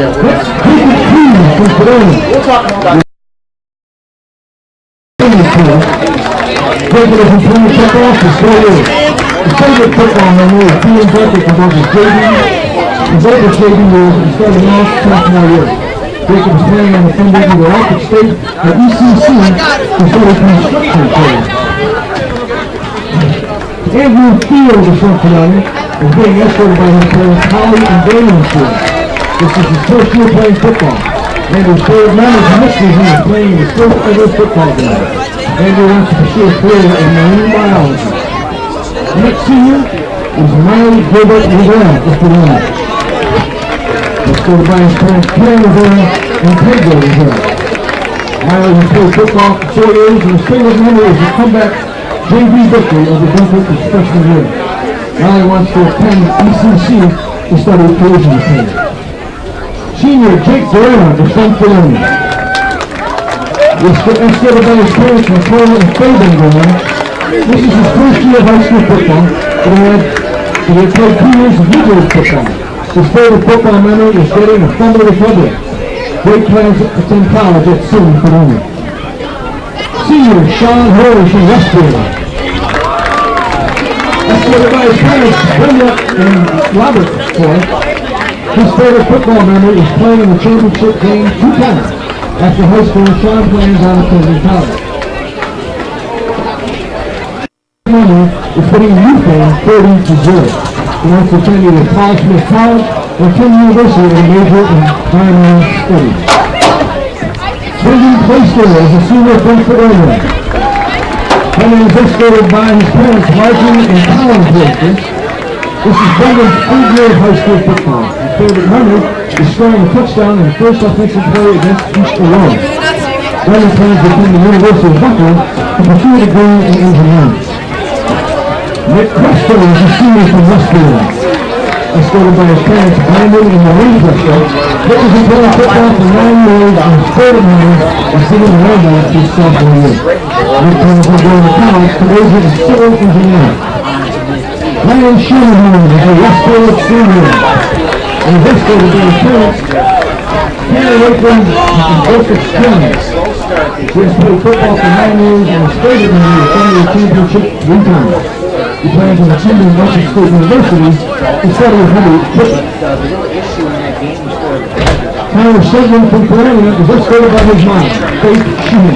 from Fredonia. We'll talk more about Regular from playing football for 4 years. His favorite football memory is being birthday from both his JV. His older JV years and starting off sophomore year. Jacob was playing on the Thunder either Rocket State or ECC before he construction played. Andrew Field is from Fredonia and being escorted by his parents Holly and Damon Field. This is his first year playing football. Andrew's favorite memory from this season is playing his first ever football game. Andrew wants to pursue a career in marine biology. The next senior is Miley Gilbert Rivera of Fredonia. Escorted by his parents Karen Rivera and Pedro Rivera. Miley has played football for 4 years and his favorite memory is the comeback JV victory over Dunkirk his freshman year. Miley wants to attend ECC to study collision repair. Senior Jake Guerrero of St. Fredonia. Escorted by his parents Nicole and Fabian Guerrero. This is his first year of high school football, but he had played 2 years of youth football. His favorite football memory is getting a Thunder Republic. Great plans to attend college at St. Fredonia. Senior Sean Harris from Westfield. Escorted by his parents Brenda and Robert Ford. His favorite football memory is playing in the championship game 2 times. After high school, Sean plans on attending college. Memory is putting youth in 30-0. He wants to attend either Paul Smith College or attend university with a major in primary studies. Brendan Playster is a senior from Fredonia. Brendan is escorted by his parents Martin and Colin Playster. This is Brendan's 3rd year of high school football. His favorite memory is scoring a touchdown in the first offensive play against East Aurora. Brendan plans to attend the University of Buffalo to pursue a degree in engineering. Nick Presto is a senior from Westfield. Escorted by his parents Brandon and Maureen Presto. Nick has been playing football for 9 years and his favorite memory is sitting around his sophomore year. Nick plans on going to college to major in civil engineering. Ryan Schumann is a Westfield senior and is escorted by his parents Hannah Lakeland and Joseph Jones. He has played football for 9 years and his favorite memory is winning the championship 3 times. He plans on attending Washington State University to study heavy equipment. Tyler Sedgman from Fredonia is escorted by his mom, Faith Sheehan.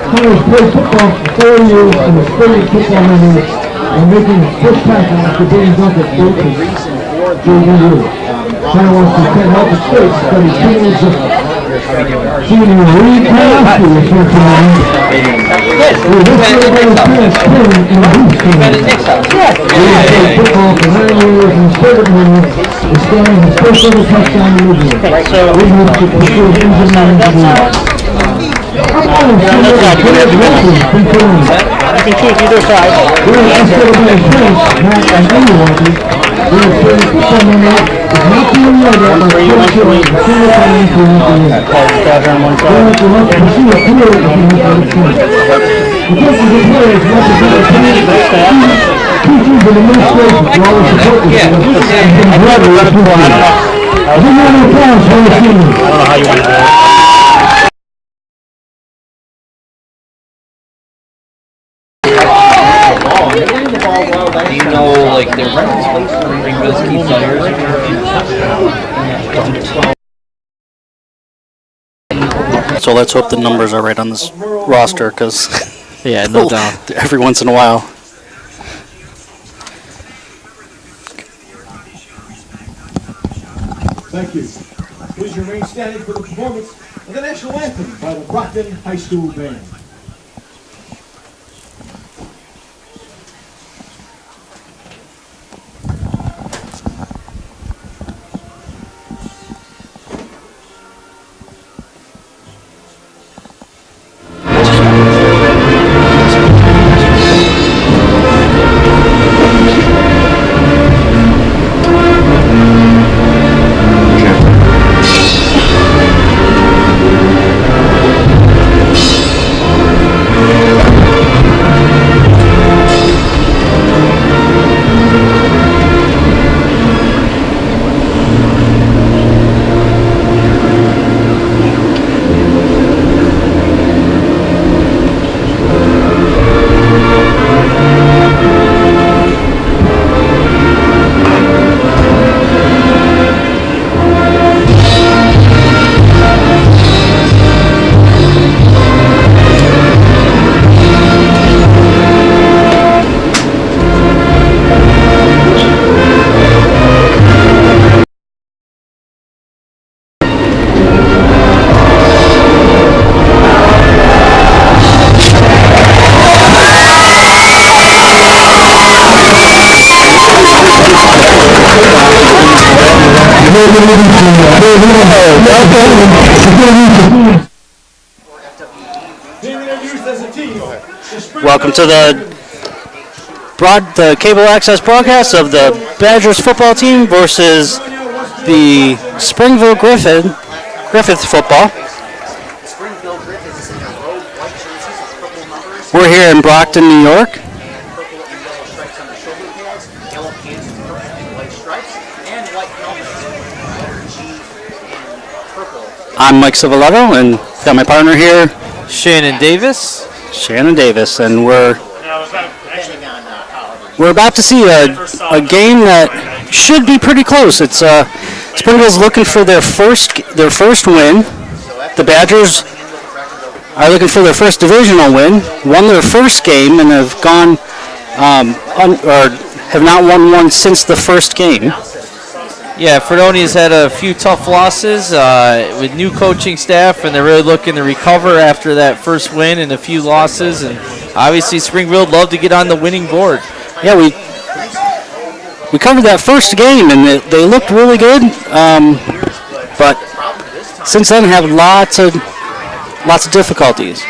Tyler's played football for 4 years and his favorite football memory and making his first tackle after being dunked at both his JV. Tyler wants to attend Washington State to study teenage football. Senior Reed Kowalski is from Fredonia. He was escorted by his parents Tim and Bruce Fredonia. He has played football for 9 years and his favorite memory is scoring his first ever touchdown in Israel. He hopes to pursue engineering career. You can choose either side. They are escorted by his parents Matt and Amy Walker. They have played football memory is not being read out by coaching and senior planning throughout the year. Parents will have to pursue a career if he has the chance. The coaches and players represent the parents, teachers, and administration for all the support this year and been glad to represent. Give me an applause for the seniors. I don't know how you want to do it. Do you know, like, their rental space for bring those key players? So let's hope the numbers are right on this roster, because yeah, no doubt. Every once in a while. Thank you. Please remain standing for the performance of the national anthem by the Brockton High School Band. Welcome to the cable access broadcast of the Badgers football team versus the Spring-Griffith football. We're here in Brockton, New York. I'm Mike Civiletto, and got my partner here, Shannon Davis. And we're about to see a game that should be pretty close. It's Springville's looking for their first win. The Badgers are looking for their first divisional win. Won their first game and have gone or have not won one since the first game. Yeah, Fredonia's had a few tough losses with new coaching staff, and they're really looking to recover after that first win and a few losses. And obviously, Springville would love to get on the winning board. Yeah, we covered that first game, and they looked really good. But since then, have lots of difficulties.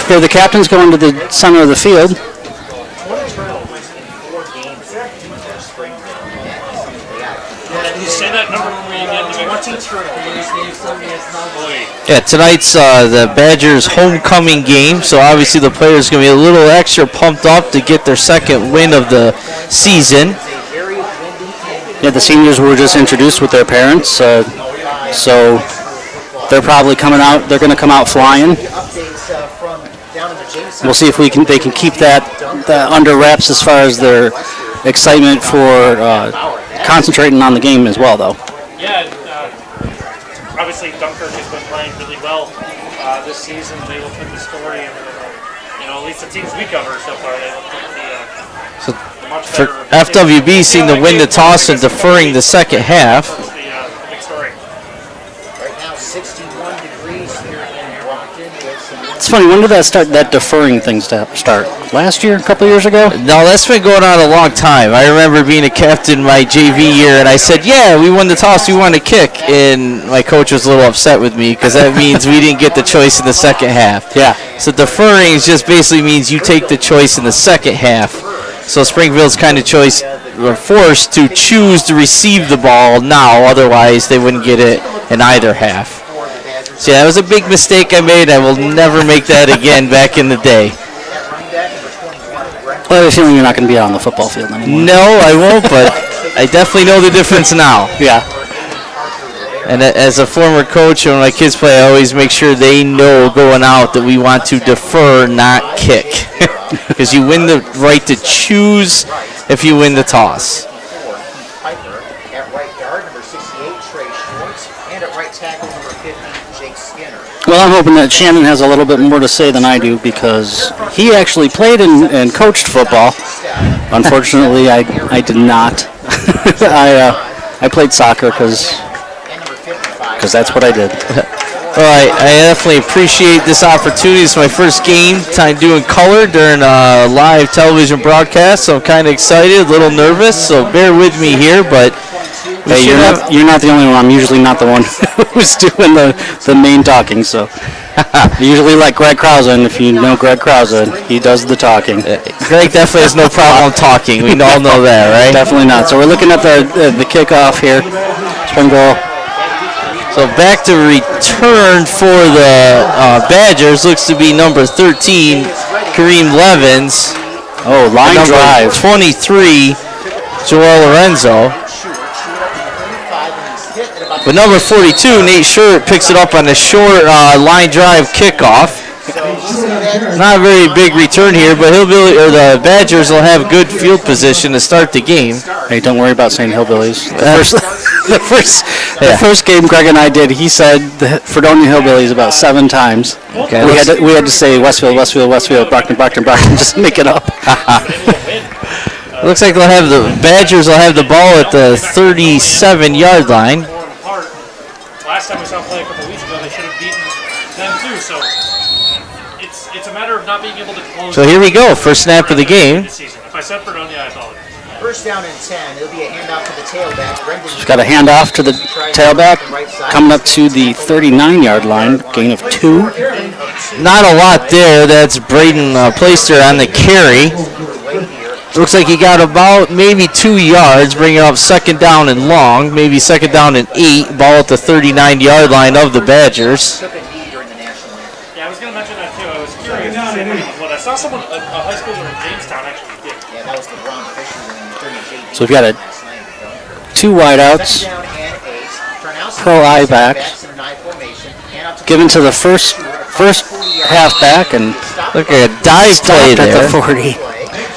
Here, the captain's going to the center of the field. Yeah, tonight's the Badgers' homecoming game, so obviously the players are going to be a little extra pumped up to get their second win of the season. Yeah, the seniors were just introduced with their parents, so they're probably coming out. They're going to come out flying. We'll see if they can keep that under wraps as far as their excitement for concentrating on the game as well, though. Yeah, obviously Dunkirk has been playing really well this season. They look at the story, and at least the teams we cover so far, they look at the much For better. FWB seeing to win the toss and deferring the second half. The big story. Right now, 61 degrees here in Brockton. It's funny, when did that deferring thing start? Last year? A couple years ago? No, that's been going on a long time. I remember being a captain my JV year, and I said, yeah, we won the toss, we won to kick. And my coach was a little upset with me because that means we didn't get the choice in the second half. Yeah. So deferring just basically means you take the choice in the second half. So Springville's kind of choice were forced to choose to receive the ball now, otherwise they wouldn't get it in either half. So yeah, that was a big mistake I made. I will never make that again back in the day. Well, I have a feeling you're not going to be out on the football field anymore. No, I won't, but I definitely know the difference now. Yeah. And as a former coach, when my kids play, I always make sure they know going out that we want to defer, not kick. Because you win the right to choose if you win the toss. Piper at right guard, number 68, Trey Schwartz, and at right tackle, number 50, Jake Skinner. Well, I'm hoping that Shannon has a little bit more to say than I do because he actually played and coached football. Unfortunately, I did not. I played soccer because that's what I did. Well, I definitely appreciate this opportunity. It's my first game time doing color during a live television broadcast, so I'm kind of excited, a little nervous, so bear with me here, but Hey, you're not the only one. I'm usually not the one who's doing the main talking, so I usually like Greg Krause, and if you know Greg Krause, he does the talking. Greg definitely has no problem talking. We all know that, right? Definitely not. So we're looking at the kickoff here. Springville. So back to return for the Badgers looks to be number 13, Kareem Levins. Oh, line number drive. 23, Joel Lorenzo. But number 42, Nate Short, picks it up on a short line drive kickoff. Not a very big return here, but the Badgers will have good field position to start the game. Hey, don't worry about saying hillbillies. The first game Greg and I did, he said the Fredonia Hillbillies about 7 times. Okay, we had to say Westfield, Brockton, just make it up. Looks like the Badgers will have the ball at the 37-yard line. Last time we saw them play a couple weeks ago, they should have beaten them too. So it's a matter of not being able to close. So here we go, first snap of the game. This season. If I said Fredonia, I apologize. first down and 10. It'll be a handoff to the tailback. Brendan She's got a handoff to the tailback, coming up to the 39-yard line, gain of 2. Not a lot there. That's Braden Placer on the carry. Looks like he got about maybe 2 yards, bringing up second down and long, maybe second down and 8. Ball at the 39-yard line of the Badgers. took a knee during the national anthem. Yeah, I was going to mention that too. I was curious to see what I saw someone, a high schooler in Jamestown actually did. Yeah, that was the Ron Fisher during the JV So we've got a last night. 2 wideouts, Second down and 8. Tarnowski pro eye back, backs in an I formation. Hand off to given to the first halfback, and Look at a dive play stopped at there. the 40.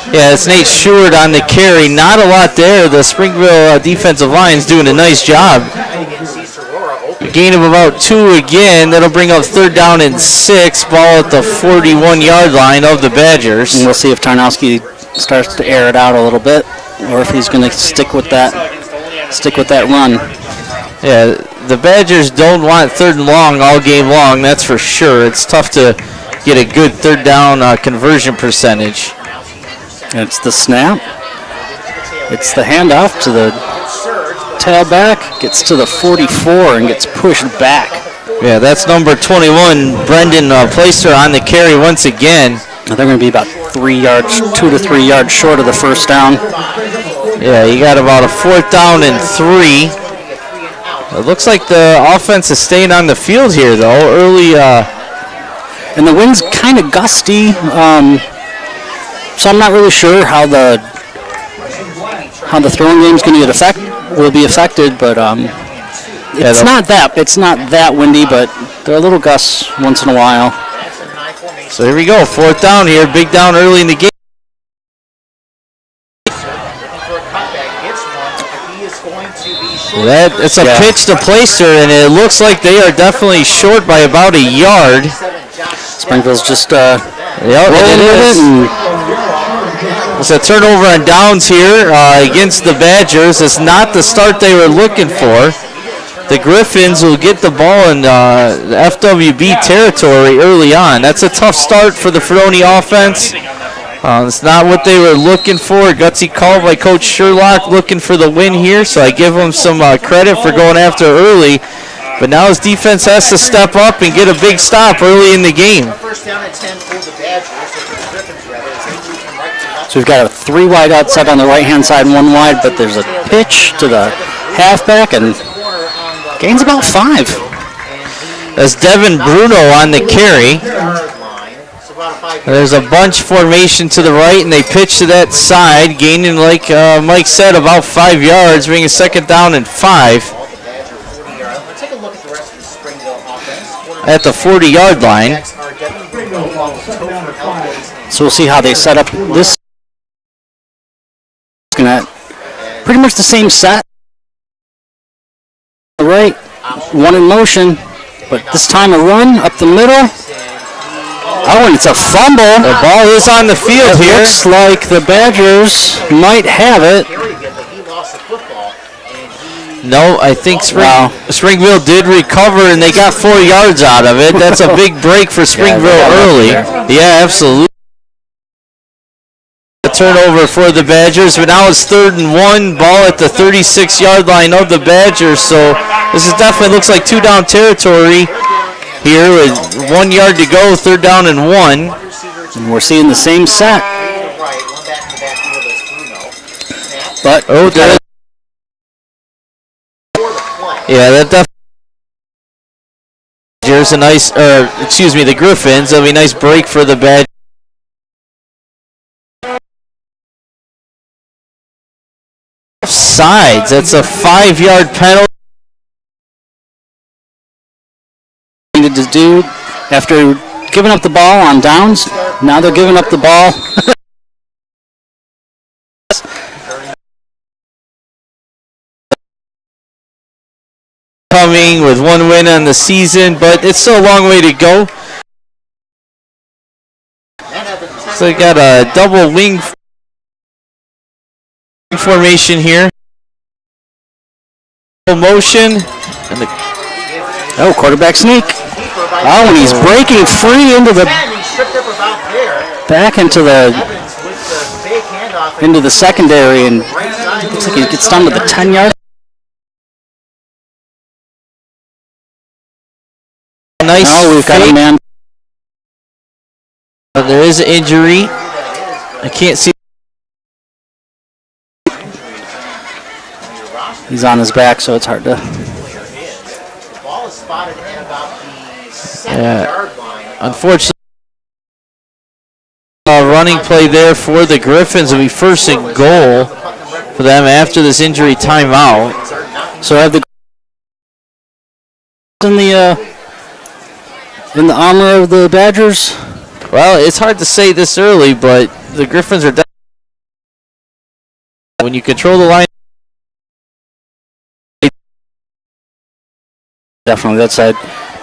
Yeah, it's Nate Stewart on the carry. Not a lot there. The Springville defensive line's doing a nice job. A gain of about 2 again. That'll bring up third down and 6. Ball at the 41-yard line of the Badgers. And we'll see if Tarnowski starts to air it out a little bit, or if he's going to stick with that run. Yeah, the Badgers don't want third and long all game long, that's for sure. It's tough to get a good third down conversion percentage. And it's the snap. It's the handoff to the tailback. Gets to the 44 and gets pushed back. Yeah, that's number 21, Brendan Placer on the carry once again. They're going to be about 3 yards, 2 to 3 yards short of the first down. Yeah, you got about a fourth down and 3. It looks like the offense is staying on the field here, though. Early, And the wind's kind of gusty, so I'm not really sure how the throwing game's going to will be affected. But it's not that windy, but there are little gusts once in a while. so here we go, fourth down here. Big down early in the game. It's a pitch to Placer, and it looks like they are definitely short by about a yard. Springville's just Yep, rolling with it. It's a turnover on downs here against the Badgers. It's not the start they were looking for. The Griffins will get the ball in the FWB territory early on. That's a tough start for the Fredonia offense. It's not what they were looking for. Gutsy call by Coach Sherlock, looking for the win here, so I give him some credit for going after early. But now his defense has to step up and get a big stop early in the game. First down and 10 for the Badgers, or for the Griffins rather, as they move from right to left. So we've got a 3 wide outside on the right-hand side and 1 wide, but there's a pitch to the halfback, and gains about 5. That's Devin Bruno on the carry. There's a bunch formation to the right, and they pitch to that side, gaining, like Mike said, about 5 yards, bringing second down and 5 at the 40-yard line. So we'll see how they set up this. Pretty much the same set. Right, 1 in motion, but this time a run up the middle. Oh, and it's a fumble. The ball is on the field It here. looks like the Badgers might have it. No, I think Springville did recover, and they got 4 yards out of it. That's a big break for Springville early. Yeah, absolutely. A turnover for the Badgers, but now it's 3rd and 1. Ball at the 36-yard line of the Badgers. So this is definitely looks like 2 down territory here with 1 yard to go. 3rd down and 1. And we're seeing the same set. But yeah, that definitely. There's a nice, the Griffins. That'll be a nice break for the Badgers. Sides. That's a 5-yard penalty. To do after giving up the ball on downs, now they're giving up the ball. Coming with 1 win on the season, but it's still a long way to go. So they got a double wing formation here. Motion. Oh, quarterback sneak. Oh, and he's breaking free into the back into the into the secondary, and looks like he gets down to the 10-yard. Nice. Now we've got a man. There is an injury. I can't see. He's on his back, so it's hard to. The ball is spotted at about the 7-yard line. Unfortunately, running play there for the Griffins will be first and goal for them after this injury timeout. So have the in the armor of the Badgers. Well, it's hard to say this early, but the Griffins are when you control the line. Definitely, that's I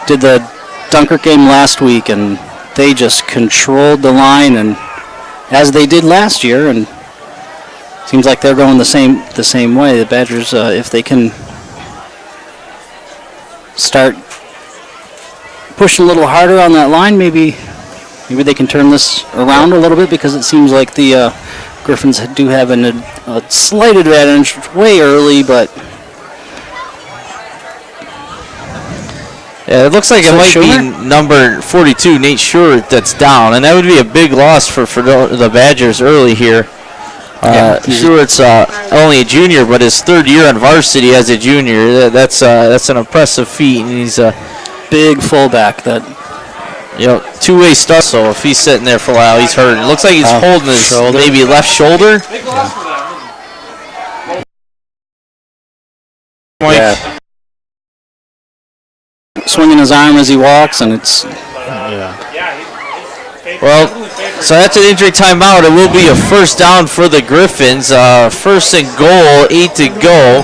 did the Dunkirk game last week, and they just controlled the line, and as they did last year, and seems like they're going the same way. The Badgers, if they can start pushing a little harder on that line, maybe they can turn this around a little bit, because it seems like the Griffins do have a slight advantage way early, but. Yeah, it looks like it might be number 42, Nate Short, that's down, and that would be a big loss for the Badgers early here. Short's only a junior, but his third year on varsity as a junior. That's an impressive feat, and he's a big fullback. That two-way start. So if he's sitting there for a while, he's hurt. It looks like he's holding his maybe left shoulder. Yeah. Swinging his arm as he walks, and it's well. So that's an injury timeout. It will be a first down for the Griffins. First and goal, 8 to go.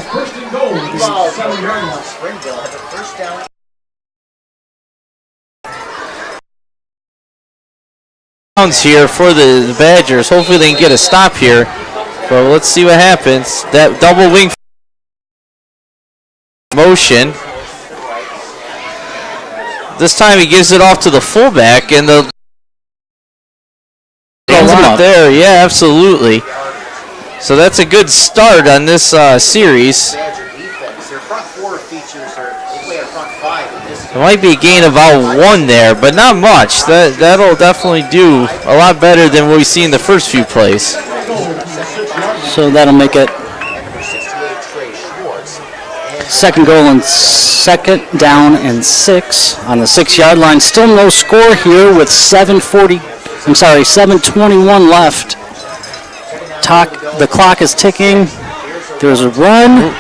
Here for the Badgers. Hopefully they can get a stop here. But let's see what happens. That double wing motion. This time he gives it off to the fullback, and the there. Yeah, absolutely. So that's a good start on this series. It might be a gain of about 1 there, but not much. That'll definitely do a lot better than what we see in the first few plays. So that'll make it second goal and second down and 6 on the 6-yard line. Still no score here with 7:21 left. The clock is ticking. There's a run.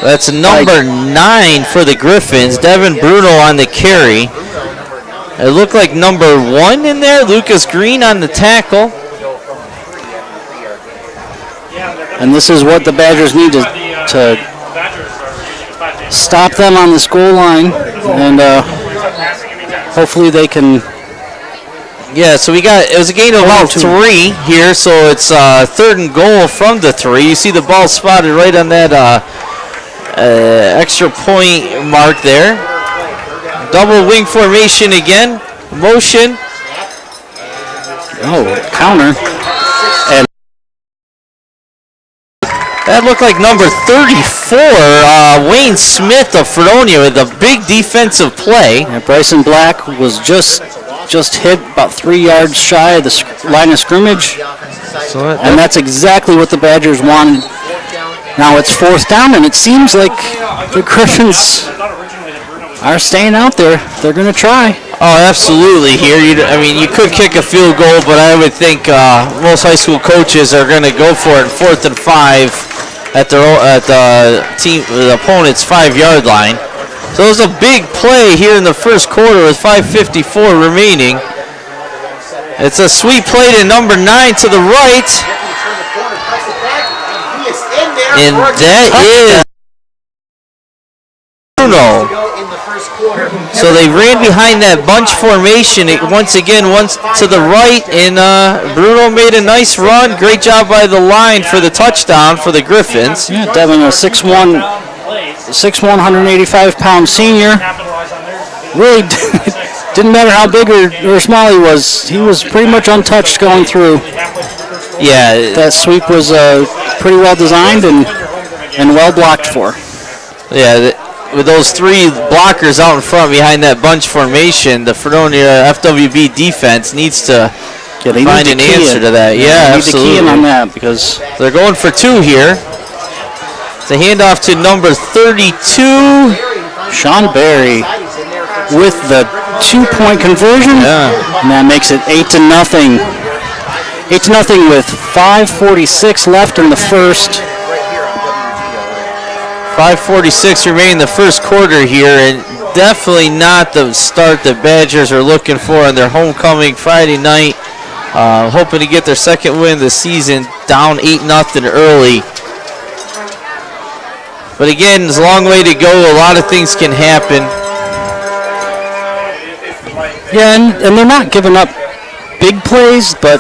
That's number 9 for the Griffins. Devin Bruno on the carry. It looked like number 1 in there. Lucas Green on the tackle. And this is what the Badgers need to stop them on this goal line, and hopefully they can. Yeah, so it was a gain of about 3 here, so it's third and goal from the 3. You see the ball spotted right on that extra point mark there. Double wing formation again. Motion. Counter. And that looked like number 34, Wayne Smith of Fredonia, with a big defensive play. Yeah, Bryson Black was just hit about 3 yards shy of the line of scrimmage. And that's exactly what the Badgers wanted. Now it's 4th down, and it seems like the Griffins are staying out there. They're going to try. Oh, absolutely. Here, you could kick a field goal, but I would think most high school coaches are going to go for it 4th and 5 at the opponent's 5-yard line. So it was a big play here in the first quarter with 5:54 remaining. It's a sweet play to number 9 to the right. And that is Bruno. So they ran behind that bunch formation once again, once to the right, and Bruno made a nice run. Great job by the line for the touchdown for the Griffins. Yeah, Devin, a 6'1", 185-pound senior. Really didn't matter how big or small he was pretty much untouched going through. Yeah, That sweep was pretty well designed and well blocked for. yeah. With those three blockers out in front behind that bunch formation, the Fredonia FWB defense needs to find an answer to that. Yeah, Need to key in absolutely. on that because They're going for two here. It's a handoff to number 32. Sean Berry with the 2-point conversion. Yeah. And that makes it 8-0. 8-0 with 5:46 left in the first. 5:46 remaining in the first quarter here, and definitely not the start the Badgers are looking for on their homecoming Friday night. Hoping to get their second win of the season, down 8-0 early. But again, it's a long way to go. A lot of things can happen. Yeah, and they're not giving up big plays, but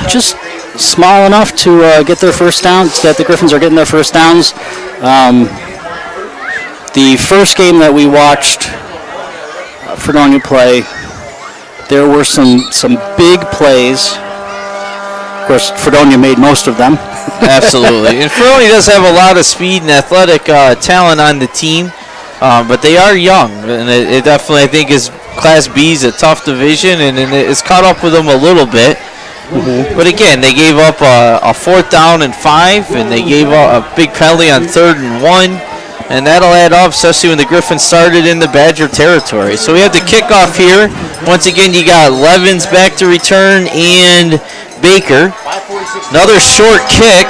just small enough to get their first downs, that the Griffins are getting their first downs. The first game that we watched Fredonia play, there were some big plays. Of course, Fredonia made most of them. Absolutely. And Fredonia does have a lot of speed and athletic talent on the team, but they are young. And it definitely, I think, is Class B is a tough division, and it's caught up with them a little bit. But again, they gave up a 4th down and 5, and they gave up a big penalty on 3rd and 1. And that'll add up, especially when the Griffins started in the Badger territory. So we have the kickoff here. Once again, you got Levins back to return and Baker. Another short kick.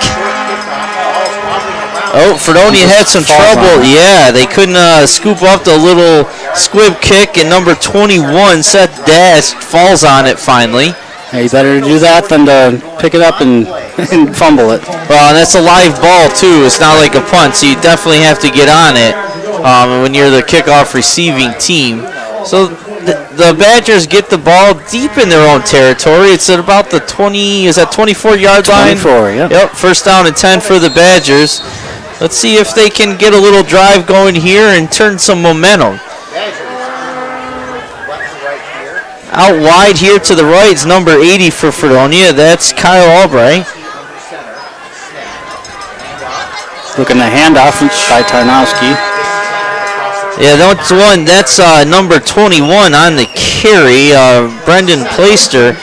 Oh, Fredonia had some trouble. Yeah, they couldn't scoop up the little squib kick, and number 21, Seth Dash, falls on it finally. Hey, better to do that than to pick it up and fumble it. Well, and that's a live ball, too. It's not like a punt, so you definitely have to get on it when you're the kickoff receiving team. So the Badgers get the ball deep in their own territory. It's at about the 24-yard line? 24, yeah. Yep, first down and 10 for the Badgers. Let's see if they can get a little drive going here and turn some momentum. Out wide here to the right is number 80 for Fredonia. That's Kyle Albright. Looking at handoff by Tarnowski. Yeah, that's number 21 on the carry, Brendan Plaister.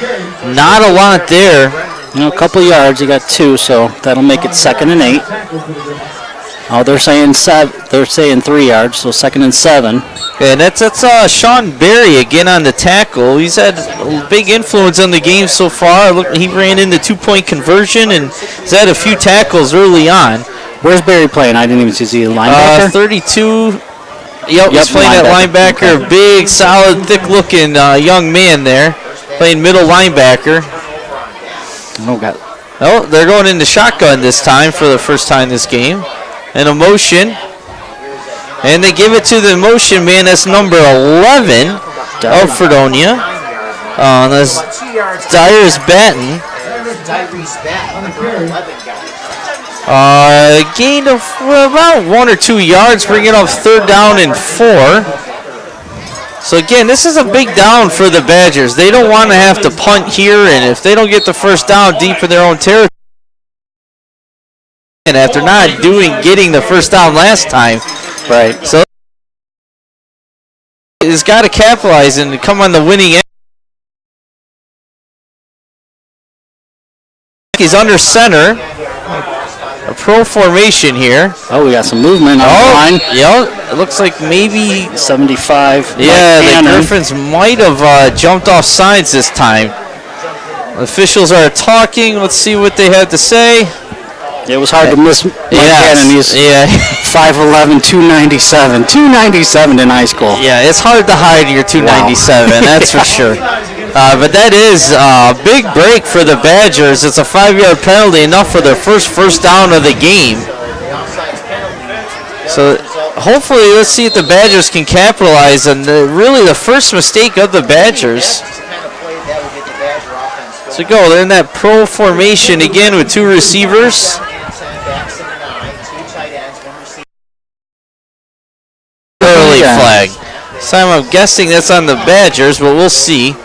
Not a lot there. A couple yards. He got 2, so that'll make it 2nd and 8. Oh, they're saying 3 yards, so 2nd and 7. And that's Sean Berry again on the tackle. He's had a big influence on the game so far. Look, he ran in the 2-point conversion and he's had a few tackles early on. Where's Berry playing? I didn't even see the linebacker. 32. Yep, he's playing at linebacker. Okay. Big, solid, thick-looking young man there. Playing middle linebacker. Oh, they're going into shotgun this time for the first time this game. And a motion. And they give it to the motion man. That's number 11 of Fredonia. That's Dyrus Batten. Gain of about 1 or 2 yards, bringing up 3rd down and 4. So again, this is a big down for the Badgers. They don't want to have to punt here, and if they don't get the first down deep in their own territory, and after not getting the first down last time, right? So it's got to capitalize and come on the winning end. He's under center. A pro formation here. Oh, we got some movement on the line. Yeah, it looks like maybe 75. Yeah, the Griffins might have jumped off sides this time. Officials are talking. Let's see what they had to say. It was hard to miss Mike Cannon. He's 5'11", 297. 297 in high school. Yeah, it's hard to hide your 297, that's for sure. But that is a big break for the Badgers. It's a 5-yard penalty, enough for their first down of the game. So hopefully, let's see if the Badgers can capitalize on really the first mistake of the Badgers. So go, they're in that pro formation again with 2 receivers. Early flag. So I'm guessing that's on the Badgers, but we'll see.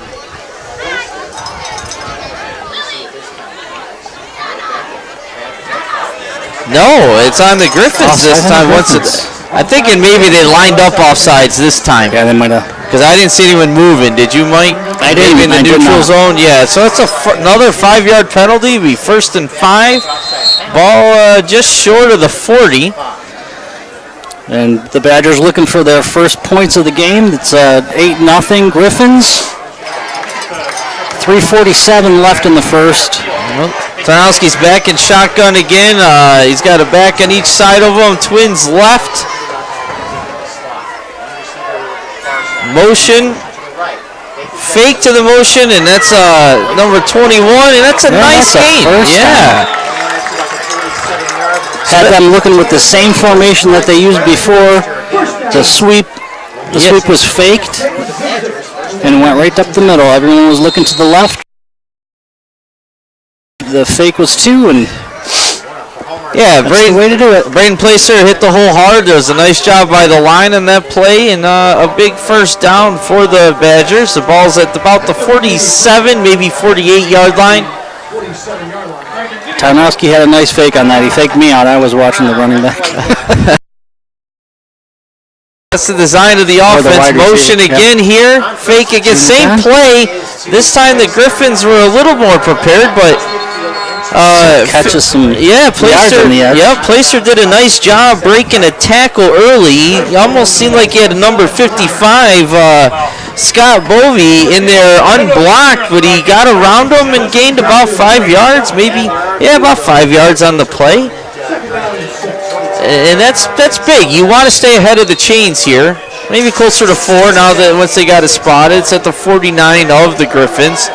No, it's on the Griffins this Offside on time. the Once Griffins. I'm thinking maybe they lined up offsides this time. Yeah, they might have. Because I didn't see anyone moving. Did you, Mike? I didn't. Maybe in the I did neutral not. zone. Yeah, so that's another 5-yard penalty. It'll be 1st and 5. Ball just short of the 40. And the Badgers looking for their first points of the game. It's 8-0 Griffins. 3:47 left in the first. Well, Tarnowski's back in shotgun again. He's got a back on each side of him. Twins left. Motion. Fake to the motion, and that's number 21, and that's a nice that's a gain. first Yeah. Had them looking with the same formation that they used before. The sweep was faked and went right up the middle. Everyone was looking to the left. The fake was 2, and Yeah, that's the way to do it. Braden Placer hit the hole hard. There was a nice job by the line on that play, and a big first down for the Badgers. The ball's at about the 47, maybe 48-yard line. Tarnowski had a nice fake on that. He faked me out. I was watching the running back. That's the design of the the offense. wide Motion receiver, again here. Fake again. Same play. This time the Griffins were a little more prepared, but Catches some yeah, yards Placer. on the edge. Yeah, Placer did a nice job breaking a tackle early. He almost seemed like he had a number 55, Scott Bovey, in there unblocked, but he got around him and gained about 5 yards, maybe. Yeah, about 5 yards on the play. And that's big. You want to stay ahead of the chains here. Maybe closer to 4 now that once they got it spotted. It's at the 49 of the Griffins.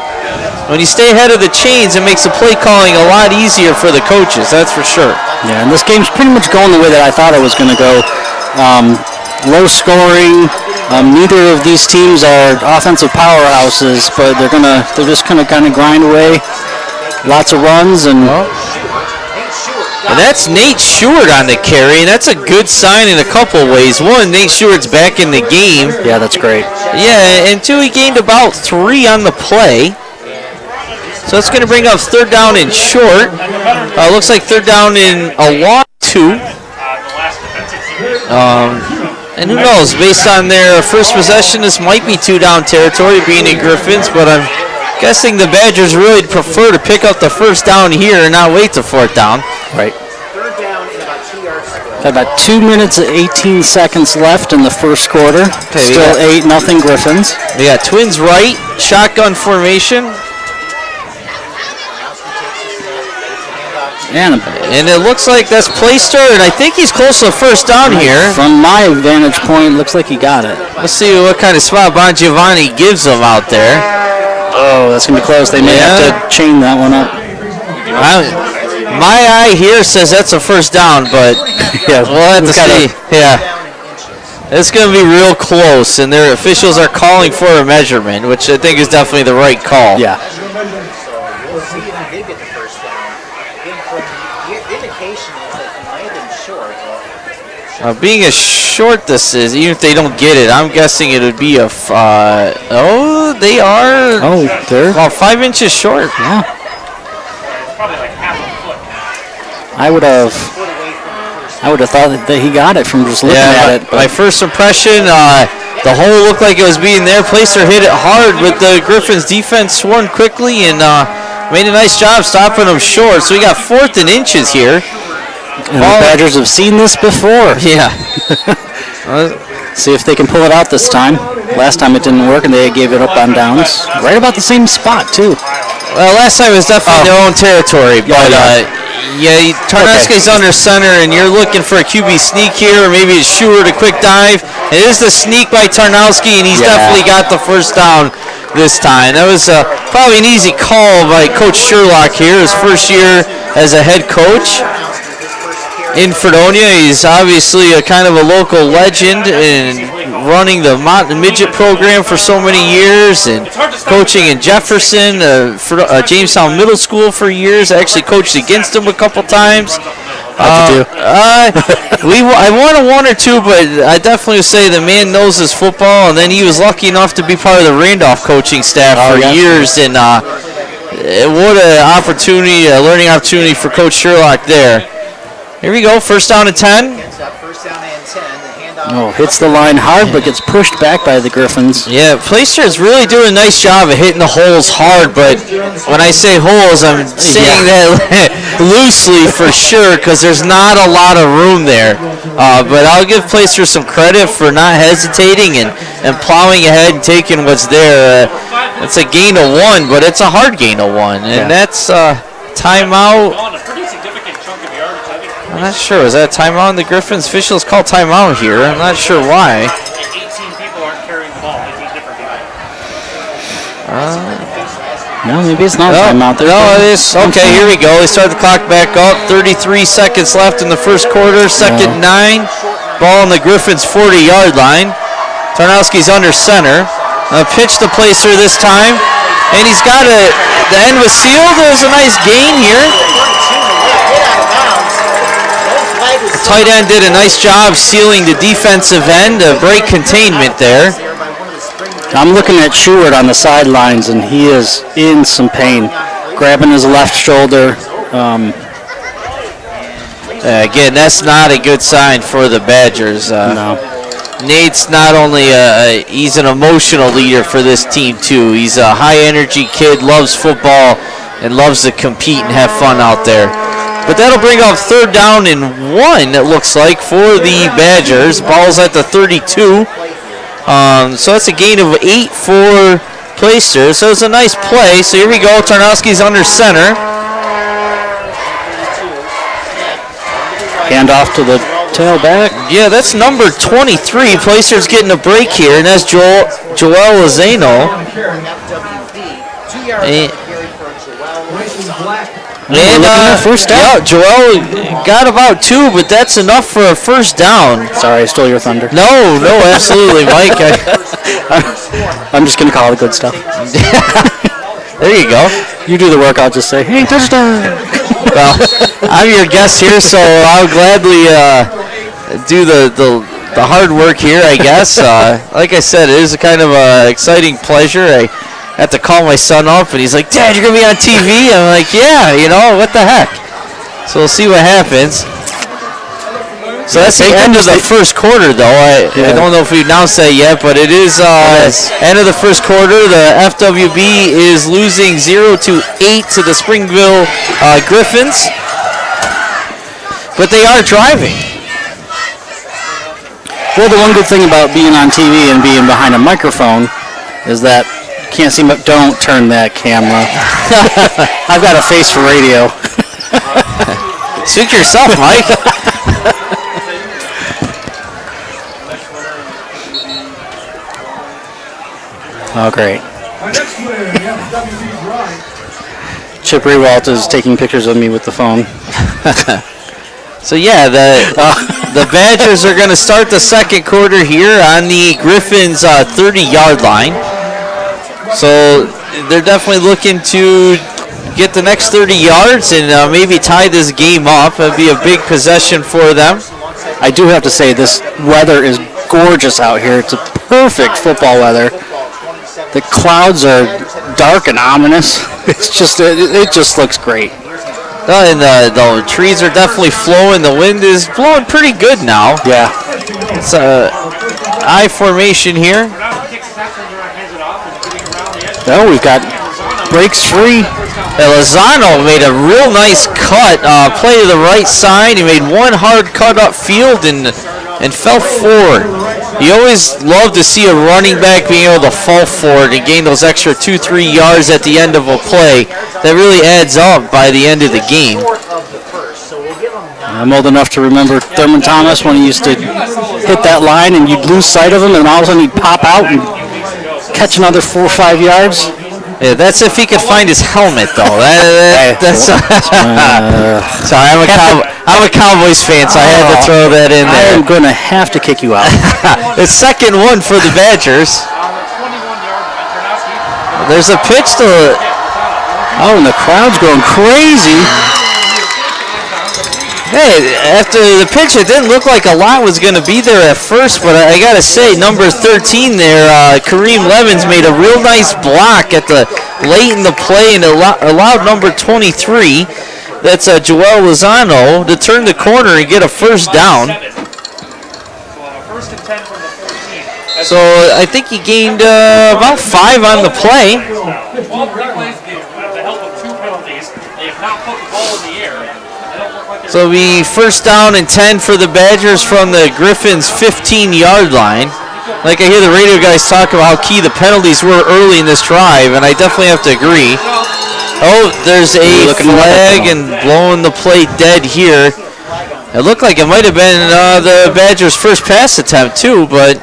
When you stay ahead of the chains, it makes the play calling a lot easier for the coaches, that's for sure. Yeah, and this game's pretty much going the way that I thought it was going to go. Low scoring. Neither of these teams are offensive powerhouses, but they're just gonna kind of grind away. Lots of runs and that's Nate Stewart on the carry, and that's a good sign in a couple ways. One, Nate Stewart's back in the game. yeah, that's great. Yeah, and 2, he gained about 3 on the play. So it's going to bring up 3rd down and short. Looks like 3rd down in a long 2. And who knows, based on their first possession, this might be 2-down territory being in Griffins, but I'm guessing the Badgers really prefer to pick up the first down here and not wait to 4th down. Right. 3rd down and about 2 yards to go. Got about 2 minutes and 18 seconds left in the first quarter. Okay, Still 8-0 Griffins. We got Twins right, shotgun formation. And it looks like that's Placer, and I think he's close to the first down here. From my vantage point, looks like he got it. Let's see what kind of spot Bon Giovanni gives him out there. Oh, that's going to be close. They may have to chain that one up. My eye here says that's a first down, but Yeah, we'll have to see. Yeah. It's going to be real close, and their officials are calling for a measurement, which I think is definitely the right call. Yeah. So we'll see if he did get the first down. Again, from the indication is that he might have been short. Being as short this is, even if they don't get it, I'm guessing it would be a. They are. Oh, there. About 5 inches short. Yeah. Probably like half a foot. I would have thought that he got it from just looking at it. My first impression, the hole looked like it was being there. Placer hit it hard, but the Griffins defense swung quickly and made a nice job stopping them short. So we got 4th and inches here. And the Badgers have seen this before. Yeah. See if they can pull it out this time. Last time it didn't work and they gave it up on downs. Right about the same spot, too. Well, last time it was definitely their own territory, but Tarnowski's under center, and you're looking for a QB sneak here, or maybe a Stewart, a quick dive. It is the sneak by Tarnowski, and he's definitely got the first down this time. That was probably an easy call by Coach Sherlock here, his first year as a head coach in Fredonia. He's obviously a kind of a local legend in running the midget program for so many years and coaching in Jefferson, Jamestown Middle School for years. I actually coached against him a couple times. I won 1 or 2, but I definitely would say the man knows his football, and then he was lucky enough to be part of the Randolph coaching staff for years, and what an opportunity, a learning opportunity for Coach Sherlock there. Here we go, first down and 10. Picks up first down and 10. The handoff. Oh, hits the line hard, but gets pushed back by the Griffins. Yeah, Placer is really doing a nice job of hitting the holes hard, but when I say holes, I'm saying that loosely for sure because there's not a lot of room there. But I'll give Placer some credit for not hesitating and plowing ahead and taking what's there. It's a gain of 1, but it's a hard gain of 1, and that's timeout. On a pretty significant chunk of yardage. I think I'm not sure. Is that a timeout? The Griffins officials call timeout here. I'm not sure why. 18 people aren't carrying the ball. 18 different people. No, maybe it's not a timeout there. No, it is. Okay, here we go. They start the clock back up. 33 seconds left in the first quarter. Second 9. Ball on the Griffins' 40-yard line. Tarnowski's under center. Pitch to Placer this time. And he's got the end was sealed. There's a nice gain here. The tight end did a nice job sealing the defensive end. Break containment there. I'm looking at Stewart on the sidelines, and he is in some pain, grabbing his left shoulder. Again, that's not a good sign for the Badgers. No. Nate's not only he's an emotional leader for this team too. He's a high-energy kid, loves football, and loves to compete and have fun out there. But that'll bring up third down and 1, it looks like, for the Badgers. Ball's at the 32. So that's a gain of 8 for Placer. So it's a nice play. So here we go. Tarnowski's under center. Hand off to the tailback. Yeah, that's number 23. Placer's getting a break here, and that's Joel Lozano. First down. Yeah, Joel got about 2, but that's enough for a first down. Sorry, I stole your thunder. No, absolutely, Mike. I'm just going to call it good stuff. There you go. You do the work, I'll just say, hey, touchdown. Well, I'm your guest here, so I'll gladly do the hard work here, I guess. Like I said, it is a kind of exciting pleasure. I had to call my son up, and he's like, Dad, you're going to be on TV? I'm like, yeah, what the heck. So we'll see what happens. So that's the end of the first quarter, though. I don't know if we announced that yet, but it is end of the first quarter. The FWB is losing 0-8 to the Springville Griffins, but they are driving. Well, the one good thing about being on TV and being behind a microphone is that you can't see much. Don't turn that camera. I've got a face for radio. Speak for yourself, Mike. Oh, great. Chip Rewalt is taking pictures of me with the phone. So yeah, the Badgers are going to start the second quarter here on the Griffins' 30-yard line. So they're definitely looking to get the next 30 yards and maybe tie this game up. That'd be a big possession for them. I do have to say this weather is gorgeous out here. It's a perfect football weather. The clouds are dark and ominous. It just looks great. And the trees are definitely flowing. The wind is blowing pretty good now. Yeah. It's a I formation here. Oh, we've got breaks free. Lozano made a real nice cut, play to the right side. He made one hard cut upfield and fell forward. You always love to see a running back being able to fall forward and gain those extra 2-3 yards at the end of a play. That really adds up by the end of the game. I'm old enough to remember Thurman Thomas when he used to hit that line and you'd lose sight of him and all of a sudden he'd pop out and catch another 4 or 5 yards. Yeah, that's if he could find his helmet, though. That's sorry, I'm a Cowboys fan, so I had to throw that in there. I am going to have to kick you out. It's 2nd 1 for the Badgers. There's a pitch to... Oh, and the crowd's going crazy. Hey, after the pitch, it didn't look like a lot was going to be there at first, but I got to say, number 13 there, Kareem Levins made a real nice block at the late in the play and allowed number 23 That's Joel Lozano to turn the corner and get a first down. First and 10 from the 14. So I think he gained about 5 on the play. 12 replays with the help of 2 penalties. They have not put the ball in the air. So it'll be first down and 10 for the Badgers from the Griffins' 15-yard line. Like I hear the radio guys talk about how key the penalties were early in this drive, and I definitely have to agree. Oh, there's a flag and blowing the play dead here. It looked like it might have been the Badgers' first pass attempt too, but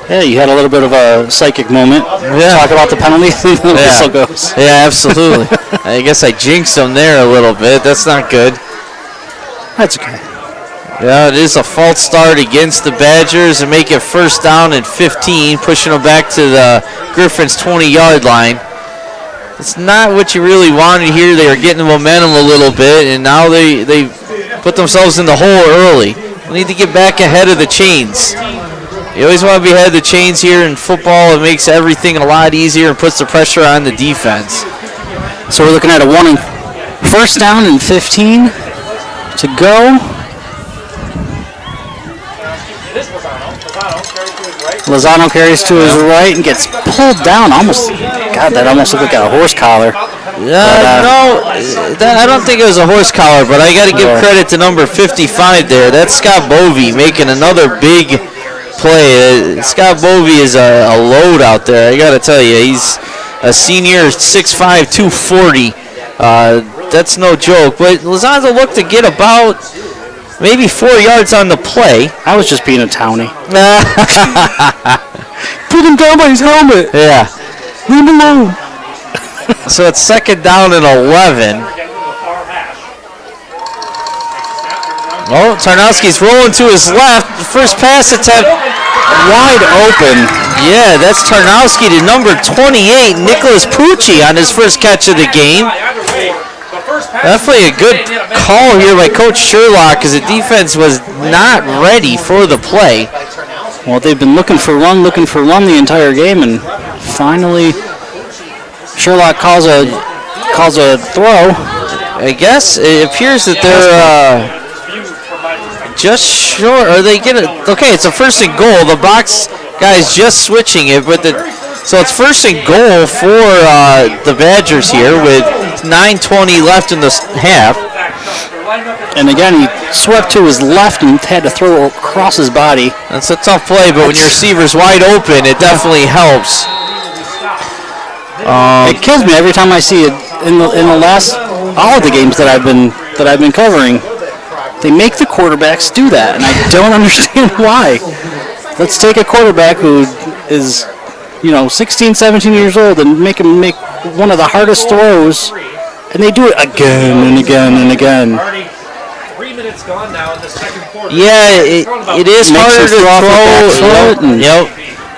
Yeah, you had a little bit of a psychic moment. Yeah. Talk about the penalties, and the whistle goes. Yeah, absolutely. I guess I jinxed them there a little bit. That's not good. That's okay. Yeah, it is a false start against the Badgers and make it first down and 15, pushing them back to the Griffins' 20-yard line. It's not what you really wanted here. They were getting the momentum a little bit, and now they put themselves in the hole early. They need to get back ahead of the chains. You always want to be ahead of the chains here in football. It makes everything a lot easier and puts the pressure on the defense. So we're looking at a first down and 15 to go. Lozano carries to his right and gets pulled down. God, that almost looked like a horse collar. No, I don't think it was a horse collar, but I got to give credit to number 55 there. That's Scott Bovey making another big play. Scott Bovey is a load out there. I got to tell you, he's a senior, 6'5", 240. That's no joke. But Lozano looked to get about maybe 4 yards on the play. I was just being a townie. Put him down by his helmet. Yeah. Leave him alone. So it's second down and 11. Oh, Tarnowski's rolling to his left. First pass attempt wide open. Yeah, that's Tarnowski to number 28, Nicholas Pucci, on his first catch of the game. Definitely a good call here by Coach Sherlock, because the defense was not ready for the play. Well, they've been looking for run the entire game, and finally Sherlock calls a throw. I guess it appears that they're just short. Are they gonna? Okay, it's a first and goal. The box guy's just switching it, so it's first and goal for the Badgers here with 9:20 left in the half. And again, he swept to his left and had to throw across his body. That's a tough play, but when your receiver's wide open, it definitely helps. It kills me every time I see it in the last all of the games that I've been covering. They make the quarterbacks do that, and I don't understand why. Let's take a quarterback who is, 16, 17 years old and make him make one of the hardest throws, and they do it again and again and again. 3 minutes gone now in the second quarter. Yeah, it is harder to throw. Yep.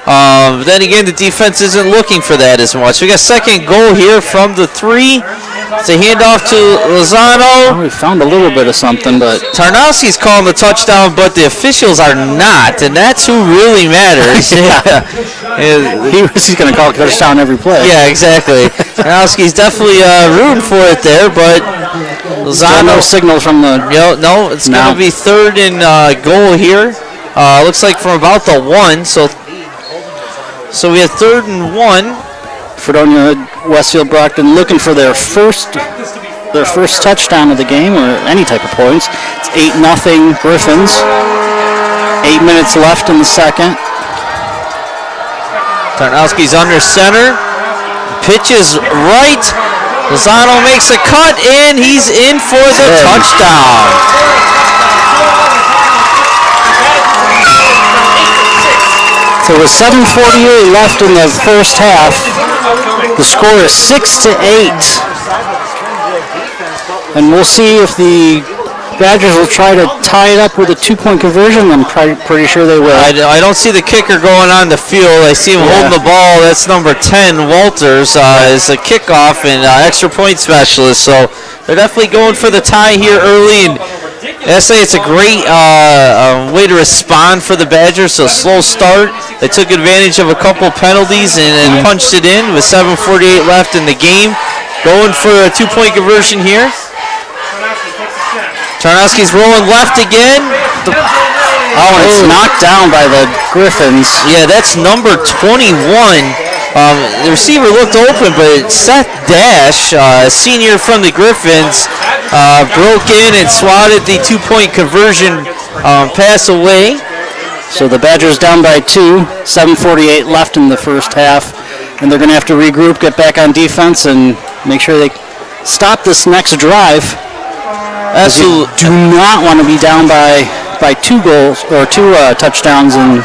But then again, the defense isn't looking for that as much. We got second goal here from the 3. It's a handoff to Lozano. We found a little bit of something, but Tarnowski's calling the touchdown, but the officials are not, and that's who really matters. He's going to call a touchdown every play. Yeah, exactly. Tarnowski's definitely rooting for it there, but Lozano. No signal from the. No, it's going to be third and goal here. Looks like from about the 1, so we have third and 1. Fredonia, Westfield Brockton looking for their first touchdown of the game or any type of points. It's 8-0 Griffins. 8 minutes left in the second. Tarnowski's under center. Pitch is right. Lozano makes a cut, and he's in for the touchdown. So with 7:48 left in the first half, the score is 6-8. And we'll see if the Badgers will try to tie it up with a 2-point conversion. I'm pretty sure they will. I don't see the kicker going on the field. I see him holding the ball. That's number 10, Walters, is a kickoff and extra point specialist. So they're definitely going for the tie here early. And I say it's a great way to respond for the Badgers. So slow start. They took advantage of a couple penalties and punched it in with 7:48 left in the game. Going for a 2-point conversion here. Tarnowski's rolling left again. Oh, and it's knocked down by the Griffins. Yeah, that's number 21. The receiver looked open, but Seth Dash, a senior from the Griffins, broke in and swatted the 2-point conversion pass away. So the Badgers down by 2, 7:48 left in the first half, and they're going to have to regroup, get back on defense, and make sure they stop this next drive. Absolutely. Do not want to be down by 2 goals or 2 touchdowns and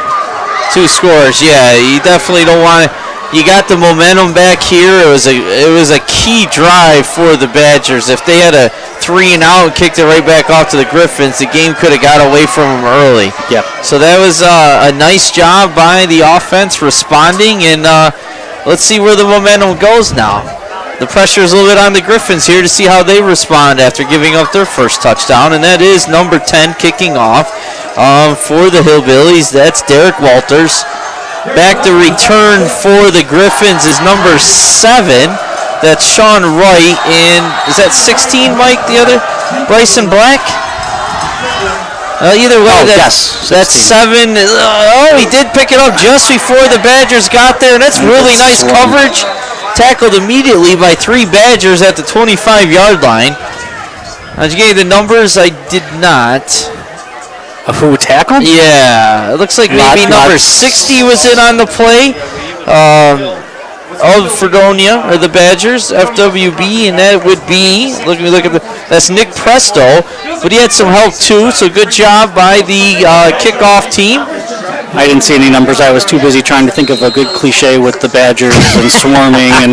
2 scores. Yeah, you definitely don't want to. You got the momentum back here. It was a key drive for the Badgers. If they had a 3 and out and kicked it right back off to the Griffins, the game could have got away from them early. Yep. So that was a nice job by the offense responding, and let's see where the momentum goes now. The pressure is a little bit on the Griffins here to see how they respond after giving up their first touchdown, and that is number 10 kicking off for the Hillbillies. That's Derek Walters. Back to return for the Griffins is number 7. That's Sean Wright. And is that 16, Mike, the other? Bryson Black? Either way, yes, that's 7. He did pick it up just before the Badgers got there, and that's really nice coverage. Tackled immediately by 3 Badgers at the 25-yard line. Did you get the numbers? I did not. Of who tackled? Yeah, it looks like maybe number 60 was in on the play. Of Fredonia, or the Badgers, FWB, and that would be, that's Nick Presto, but he had some help too, so good job by the kickoff team. I didn't see any numbers. I was too busy trying to think of a good cliche with the Badgers and swarming, and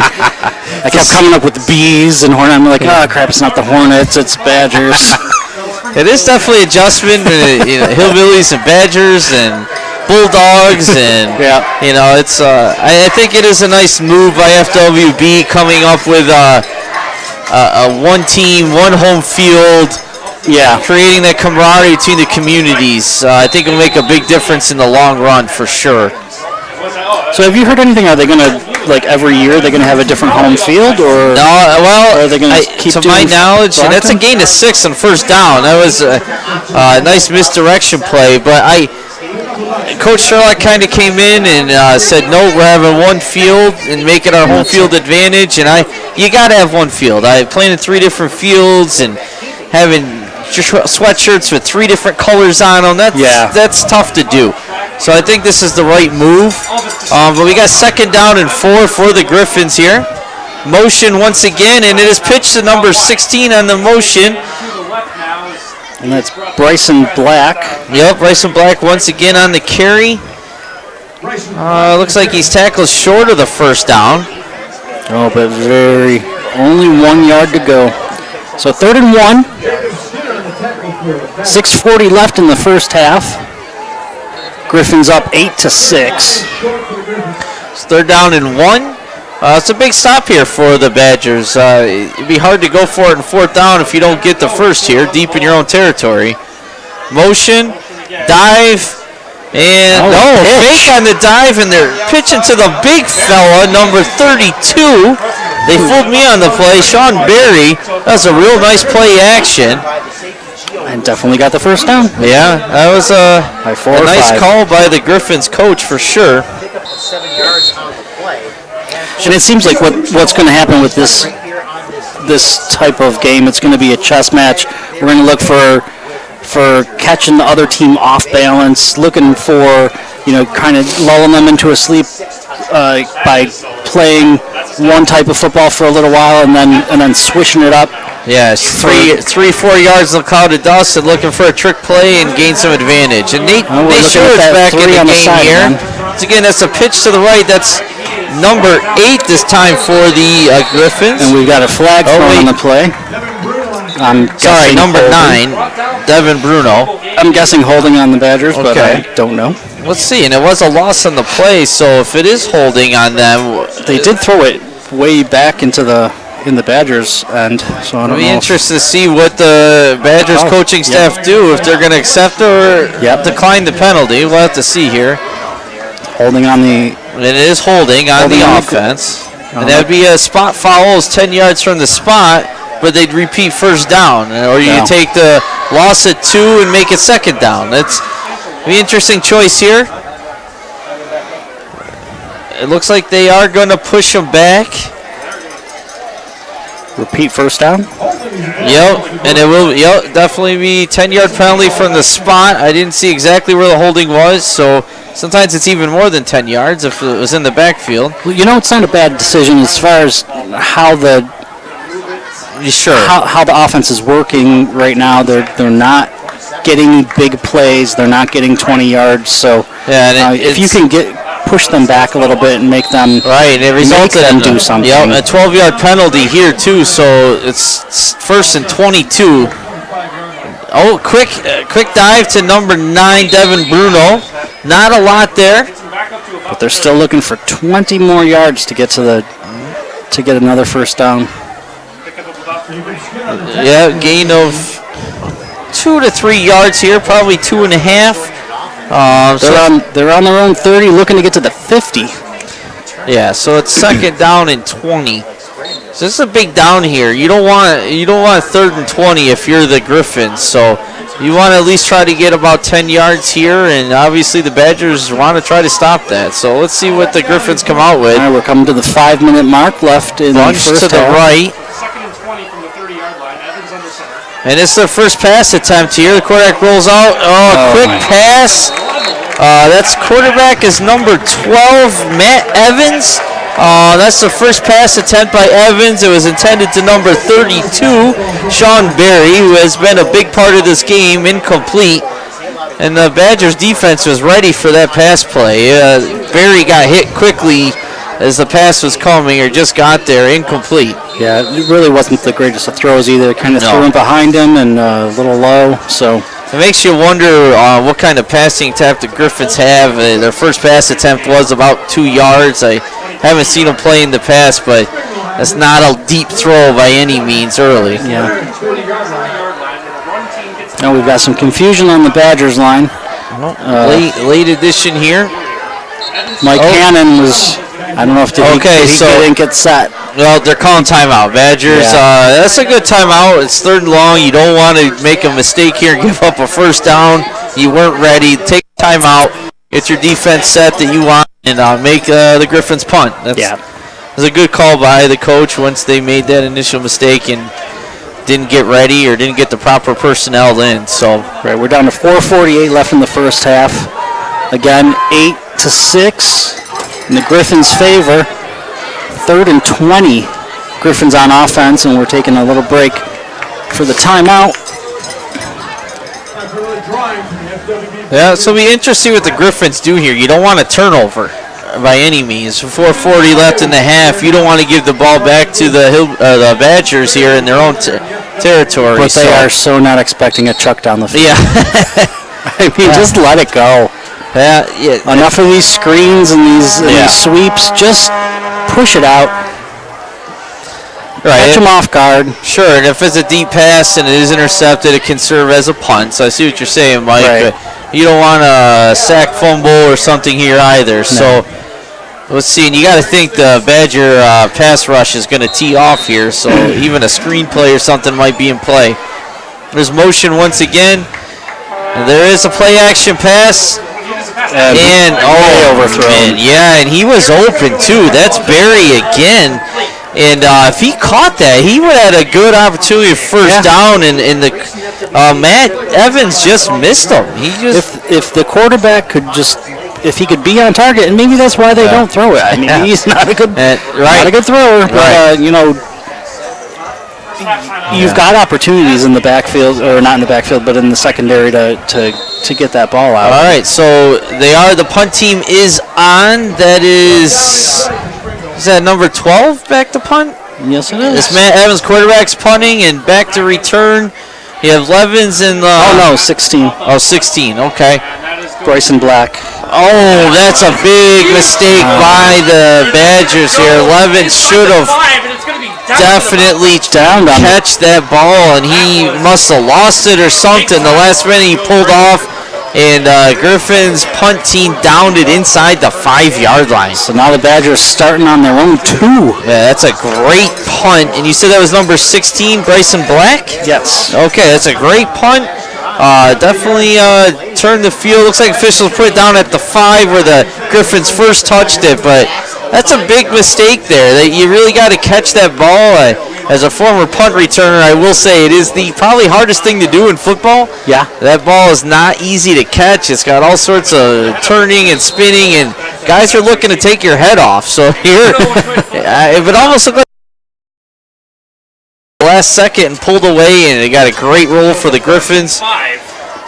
I kept coming up with bees and Hornets. I'm like, oh crap, it's not the Hornets, it's Badgers. It is definitely adjustment, Hillbillies and Badgers and Bulldogs, and it's. I think it is a nice move by FWB coming up with a one team, one home field. Yeah, creating that camaraderie between the communities. I think it'll make a big difference in the long run for sure. So have you heard anything? Are they going to, like every year, they're going to have a different home field? Or no, well, are they going to keep to my knowledge, and that's a gain of 6 on first down. That was a nice misdirection play, but Coach Sherlock kind of came in and said, no, we're having one field and make it our home field advantage, and you got to have one field. Playing in 3 different fields and having sweatshirts with 3 different colors on them, that's tough to do. So I think this is the right move. But we got 2nd down and 4 for the Griffins here. Motion once again, and it is pitched to number 16 on the motion. And that's Bryson Black. Yep, Bryson Black once again on the carry. Looks like he's tackled short of the first down. Oh, but only 1 yard to go. So 3rd and 1. 6:40 left in the first half. Griffins up 8-6. It's 3rd down and 1. It's a big stop here for the Badgers. It'd be hard to go for it in 4th down if you don't get the first here, deep in your own territory. Motion, dive, and fake on the dive, and they're pitching to the big fella, number 32. They fooled me on the play. Sean Berry, that was a real nice play action. And definitely got the first down. Yeah, that was a nice call by the Griffins coach for sure. And it seems like what's going to happen with this type of game, it's going to be a chess match. We're going to look for catching the other team off balance, looking for, kind of lulling them into a sleep by playing one type of football for a little while and then swishing it up. Yeah, 3-4 yards in the cloud of dust and looking for a trick play and gain some advantage. And Nate Sherwood's back in the game here. So again, that's a pitch to the right. That's number 8 this time for the Griffins. And we've got a flag thrown on the play. Sorry, number 9, Devin Bruno. I'm guessing holding on the Badgers, but I don't know. Let's see, and it was a loss on the play, so if it is holding on them... They did throw it way back in the Badgers end, so I don't know. It'll be interesting to see what the Badgers coaching staff do, if they're going to accept or decline the penalty. We'll have to see here. Holding on the... It is holding on the offense. And that would be a spot foul, 10 yards from the spot. but they'd repeat first down. Or you Yeah. take the loss at 2 and make it second down. That's an interesting choice here. It looks like they are going to push them back. Repeat first down. Yep, and it will definitely be 10-yard penalty from the spot. I didn't see exactly where the holding was, so sometimes it's even more than 10 yards if it was in the backfield. Well, it's not a bad decision as far as how the how the offense is working right now. They're not getting big plays. They're not getting 20 yards. So yeah, if you can push them back a little bit and make them it resulted in do something. Yep, a 12-yard penalty here too. So it's first and 22. Oh, quick dive to number 9, Devin Bruno. Not a lot there, but they're still looking for 20 more yards to get to get another first down. Yeah, gain of 2 to 3 yards here, probably 2.5. They're on their own 30, looking to get to the 50. Yeah, so it's second down and 20. So this is a big down here. You don't want third and 20 if you're the Griffins. So you want to at least try to get about 10 yards here, and obviously the Badgers want to try to stop that. So let's see what the Griffins come out with. All right, we're coming to the 5-minute mark left in the Bunch first to the half. right. Second and 20 from the 30-yard line. Evans under center. And it's their first pass attempt here. The quarterback rolls out. Quick pass. That's quarterback is number 12, Matt Evans. That's the first pass attempt by Evans. It was intended to number 32, Sean Berry, who has been a big part of this game, incomplete. And the Badgers defense was ready for that pass play. Berry got hit quickly as the pass was coming, or just got there, incomplete. Yeah, it really wasn't the greatest of throws either. Kind of threw him behind him and a little low. So it makes you wonder what kind of passing attack the Griffins have. Their first pass attempt was about 2 yards. I haven't seen them play in the past, but that's not a deep throw by any means early. yeah. Now we've got some confusion on the Badgers line. Late addition here. Mike Hannon was. I don't know if he didn't get set. Well, they're calling timeout. Badgers, that's a good timeout. It's third and long. You don't want to make a mistake here and give up a first down. You weren't ready. Take timeout. Get your defense set that you want, and make the Griffins punt. That's a good call by the coach once they made that initial mistake and didn't get ready or didn't get the proper personnel in. So right, we're down to 4:48 left in the first half. Again, 8-6 in the Griffins' favor. 3rd and 20. Griffins on offense, and we're taking a little break for the timeout. yeah, so it'll be interesting what the Griffins do here. You don't want a turnover by any means. 4:40 left in the half. You don't want to give the ball back to the Badgers here in their own territory. But they are so not expecting a chuck down the field. Yeah. I mean, just let it go. Yeah. Enough of these screens and these sweeps. Just push it out. Right. Catch them off guard. Sure, and if it's a deep pass and it is intercepted, it can serve as a punt. So I see what you're saying, Mike. Right. You don't want a sack fumble or something here either. No. So let's see. And you got to think the Badger pass rush is going to tee off here. So even a screen play or something might be in play. There's motion once again. And there is a play action pass. And overthrown. Yeah, and he was open too. That's Barry again. And if he caught that, he would have had a good opportunity of first down. And the Matt Evans just missed him. He just if the quarterback could just, if he could be on target, and maybe that's why they don't throw it. I mean, he's not a good, not a good thrower, but you've got opportunities in the backfield, or not in the backfield, but in the secondary to get that ball out. All right, so the punt team is on. That is that number 12 back to punt? Yes, it is. It's Matt Evans, quarterback's punting, and back to return. You have Levens and 16. Oh, 16, okay. Bryson Black. Oh, that's a big mistake by the Badgers here. Levens should have definitely catch that ball, and he must have lost it or something. The last minute he pulled off, And Griffin's punt team downed it inside the 5-yard line. So now the Badgers starting on their own 2. Yeah, that's a great punt. And you said that was number 16, Bryson Black? Yes. Okay, that's a great punt. Definitely turned the field. Looks like officials put it down at the 5 where the Griffins first touched it, but that's a big mistake there. That you really got to catch that ball. As a former punt returner, I will say it is the probably hardest thing to do in football. Yeah. That ball is not easy to catch. It's got all sorts of turning and spinning, and guys are looking to take your head off. So here, it would almost look like last second and pulled away, and it got a great roll for the Griffins.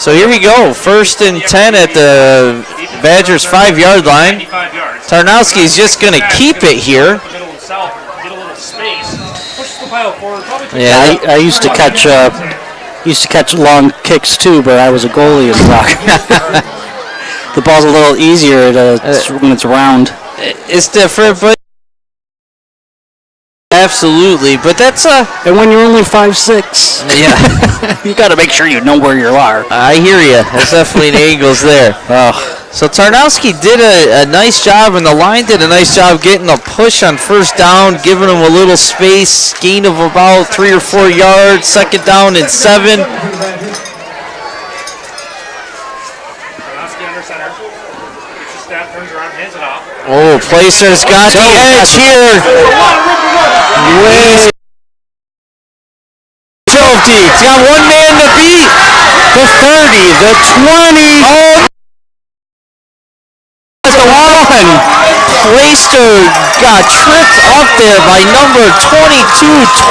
So here we go, 1st and 10 at the Badgers 5-yard line. Tarnowski is just going to keep it here. Yeah, I used to catch long kicks too, but I was a goalie in soccer. The ball's a little easier when it's round. It's different, but absolutely. But that's and when you're only 5'6", yeah, you got to make sure you know where you are. I hear you. There's definitely an angles there. So Tarnowski did a nice job, and the line did a nice job getting a push on 1st down, giving him a little space, gain of about 3 or 4 yards, 2nd down and 7. Oh, Placer's got the edge here. With Filthy. He's got one man to beat. The 30, the 20. Oh, the 1. Placer got tripped up there by number 22,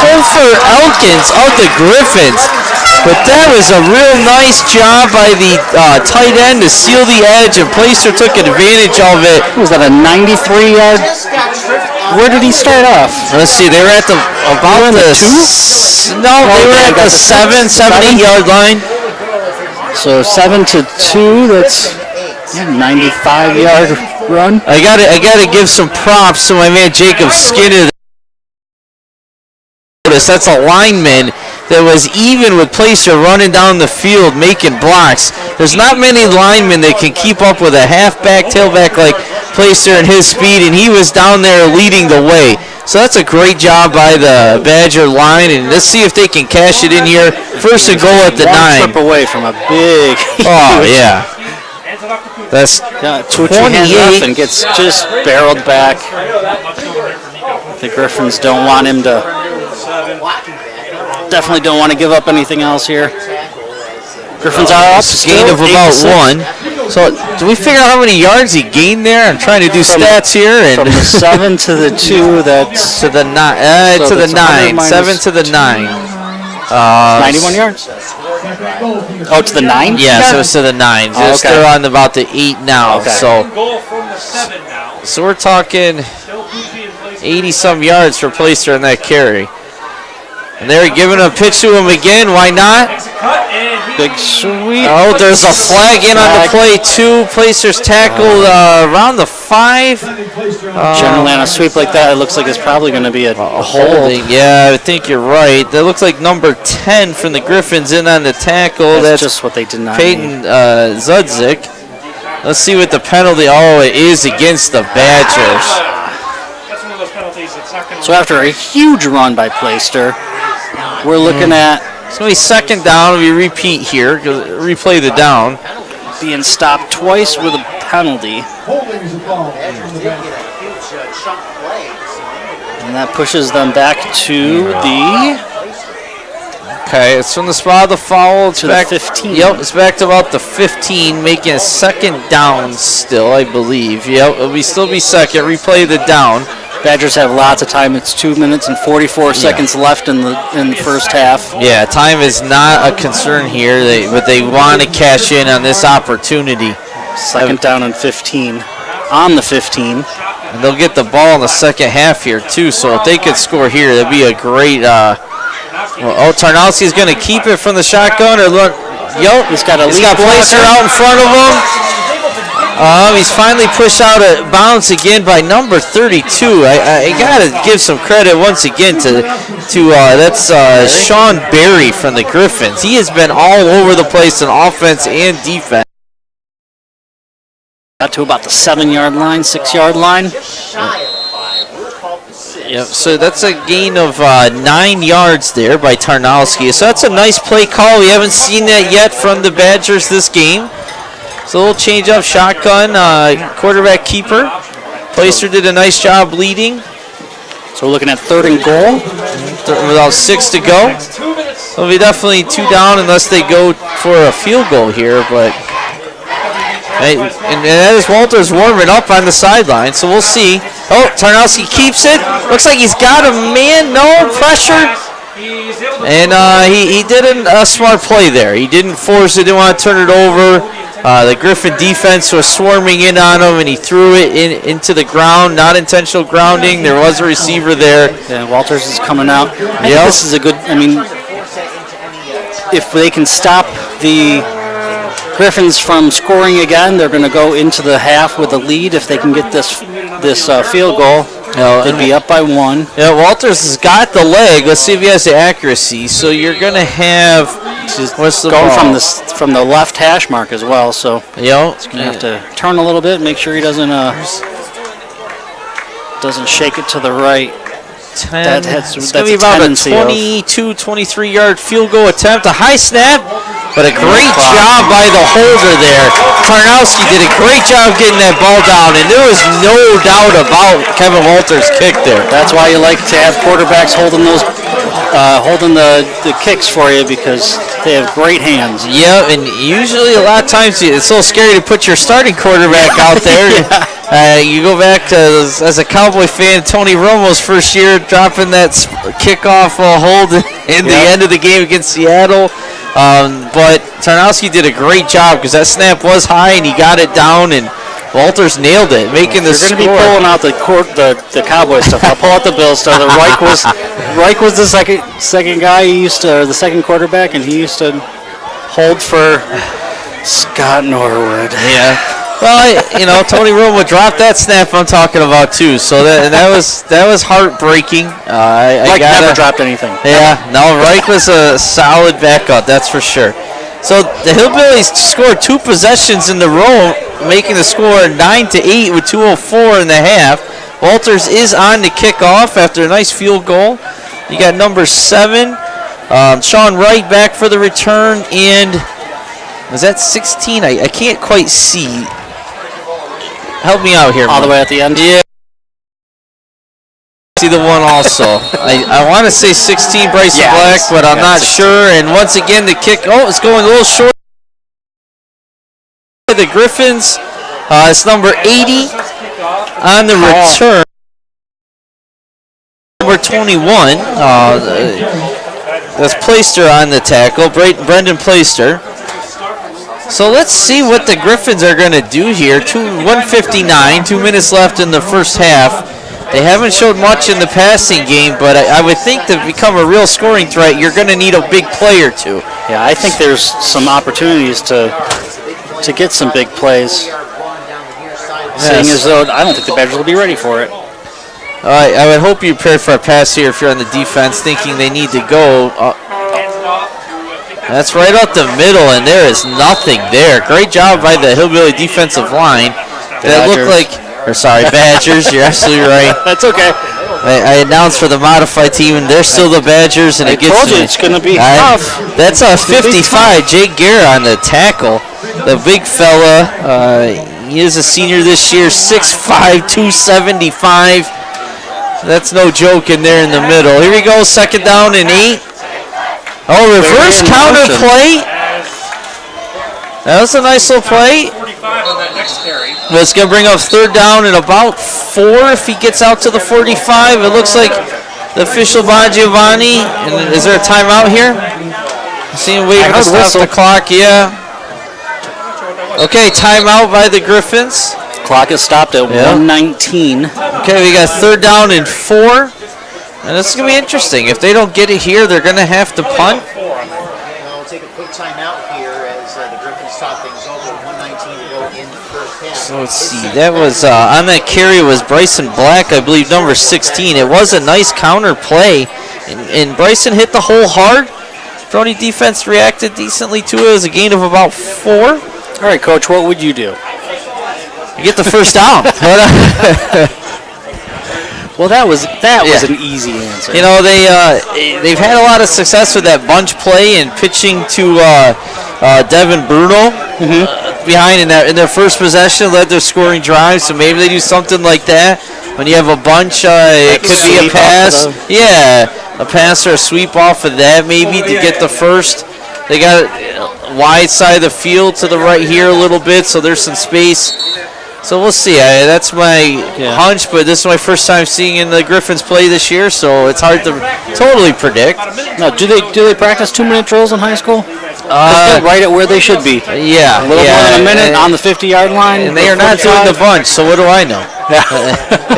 Topher Elkins of the Griffins. But that was a real nice job by the tight end to seal the edge, and Placer took advantage of it. Was that a 93-yard? Where did he start off? Let's see, they were at the about the 2? No, they were at the 7, 8-yard line. So 7 to 2. That's 95-yard run. I gotta give some props to my man Jacob Skinner. That's a lineman that was even with Placer running down the field making blocks. There's not many linemen that can keep up with a halfback, tailback like Placer and his speed, and he was down there leading the way. So that's a great job by the Badger line, and let's see if they can cash it in here. 1st and goal at the 9. One trip away from a big. Oh yeah. That's 28 and gets just barreled back. The Griffins don't want him to. Definitely don't want to give up anything else here. Griffins are up. Gain of about 1. So do we figure out how many yards he gained there? I'm trying to do stats here. And from the 7 to the 2, that's to the 9. So to the 9. 7 to the 9. 91 yards. Oh, to the 9? Yeah, so it's to the 9. Oh, okay. They're on about the 8 now. Okay. So we're talking 80-some yards for Placer on that carry. And they're giving a pitch to him again. Why not? Big sweep. Oh, there's a flag in on the play, too. Placer's tackled around the 5. Generally on a sweep like that, it looks like it's probably going to be a holding. Yeah, I think you're right. That looks like number 10 from the Griffins in on the tackle. That's just what they did not Peyton Zudzik. Let's see what the penalty. Oh, it is against the Badgers. So after a huge run by Placer, we're looking at it's going to be 2nd down. We repeat here, replay the down. Being stopped twice with a penalty. And that pushes them back to the... Okay, it's from the spot of the foul. It's to back the 15. Yep, it's back to about the 15, making a 2nd down still, I believe. Yep, it'll still be 2nd. Replay the down. Badgers have lots of time. It's 2 minutes and 44 seconds left in the first half. Yeah, time is not a concern here, but they want to cash in on this opportunity. 2nd down and 15 on the 15. And they'll get the ball in the 2nd half here, too, so if they could score here, that'd be a great... Tarnowski's going to keep it from the shotgun. Or look, he's got Placer out in front of him. He's finally pushed out of bounds again by number 32. I gotta give some credit once again to that's Sean Berry from the Griffins. He has been all over the place in offense and defense. Got to about the 7-yard line, 6-yard line. Shy of a 5. We're called the 6. Yep, so that's a gain of 9 yards there by Tarnowski. So that's a nice play call. We haven't seen that yet from the Badgers this game. So a little change up, shotgun, quarterback keeper. Placer did a nice job leading. So we're looking at 3rd and goal. Without 6 to go. It'll be definitely 2 down unless they go for a field goal here, but and as Walters warming up on the sideline, so we'll see. Oh, Tarnowski keeps it. Looks like he's got a man. No pressure. And he did a smart play there. He didn't force it, didn't want to turn it over. The Griffin defense was swarming in on him, and he threw it into the ground. Not intentional grounding. There was a receiver there. Yeah, Walters is coming out. I think this is a good, if they can stop the Griffins from scoring again, they're going to go into the half with a lead. If they can get this field goal, they'd be up by 1. Yeah, Walters has got the leg. Let's see if he has the accuracy. So you're going to have what's the going ball? from the left hash mark as well. So he's going to have to turn a little bit, make sure he doesn't shake it to the right. 10. It's going to be about a 22, 23-yard field goal attempt. A high snap, but a great job by the holder there. Tarnowski did a great job getting that ball down, and there was no doubt about Kevin Walters' kick there. That's why you like to have quarterbacks holding those, holding the kicks for you, because they have great hands. Yeah, and usually a lot of times it's so scary to put your starting quarterback out there. You go back to, as a Cowboy fan, Tony Romo's first year dropping that kickoff hold in the end of the game against Seattle. But Tarnowski did a great job because that snap was high and he got it down, and Walters nailed it, making the score. You're going to be pulling out the Cowboy stuff. I'll pull out the Bills stuff. Reich was the second guy. He used to, or the second quarterback, and he used to hold for Scott Norwood. Yeah. Well, Tony Romo dropped that snap I'm talking about too. So that was heartbreaking. Reich never dropped anything. Yeah, no, Reich was a solid backup, that's for sure. So the Hillbillies scored 2 possessions in the row, making the score 9-8 with 2:04 in the half. Walters is on the kickoff after a nice field goal. You got number 7, Sean Wright back for the return, and was that 16? I can't quite see. Help me out here. All the way at the end? Yeah. See the one also. I want to say 16 Bryson Black, but I'm not 16. Sure. And once again, the kick, it's going a little short. The Griffins, it's number 80 on the return. Number 21, that's Plaister on the tackle, Brendan Plaister. So let's see what the Griffins are going to do here. 1:59, 2 minutes left in the first half. They haven't showed much in the passing game, but I would think to become a real scoring threat, you're going to need a big play or two. Yeah, I think there's some opportunities to get some big plays. Seeing as though I don't think the Badgers will be ready for it. I would hope you're prepared for a pass here if you're on the defense thinking they need to go. That's right up the middle, and there is nothing there. Great job by the Hillbilly defensive line. That looked like, Badgers. You're absolutely right. That's okay. I announced for the modified team, and they're still the Badgers, and it gets told you it's going to be tough. That's a 55. Jake Guerra on the tackle. The big fella. He is a senior this year, 6'5", 275. That's no joke in there in the middle. Here we go, 2nd down and 8. Oh, reverse counter play. That was a nice little play. Well, it's going to bring up 3rd down and about 4 if he gets out to the 45. It looks like the official Bon Giovanni. And is there a timeout here? I see him waving to stop the clock. Yeah. Okay, timeout by the Griffins. Clock is stopped at 1:19. Okay, we got 3rd down and 4. And this is going to be interesting. If they don't get it here, they're going to have to punt. We'll take a quick timeout here as the Griffins talk things over. 1:19 to go in the first half. So let's see. That was on that carry was Bryson Black, I believe, number 16. It was a nice counter play, and Bryson hit the hole hard. Frony defense reacted decently to it. It was a gain of about 4. All right, Coach, what would you do? You get the first down. Well, that was an easy answer. You know, they've had a lot of success with that bunch play and pitching to Devin Bruno behind in their first possession, led their scoring drive. So maybe they do something like that. When you have a bunch, it could be a pass. Yeah, a pass or a sweep off of that maybe to get the first. They got wide side of the field to the right here a little bit, so there's some space. So we'll see. That's my hunch, but this is my first time seeing the Griffins play this year, so it's hard to totally predict. Now, do they practice 2-minute drills in high school? They're right at where they should be. Yeah, a little more than a minute on the 50-yard line. And they are not doing the bunch, so what do I know?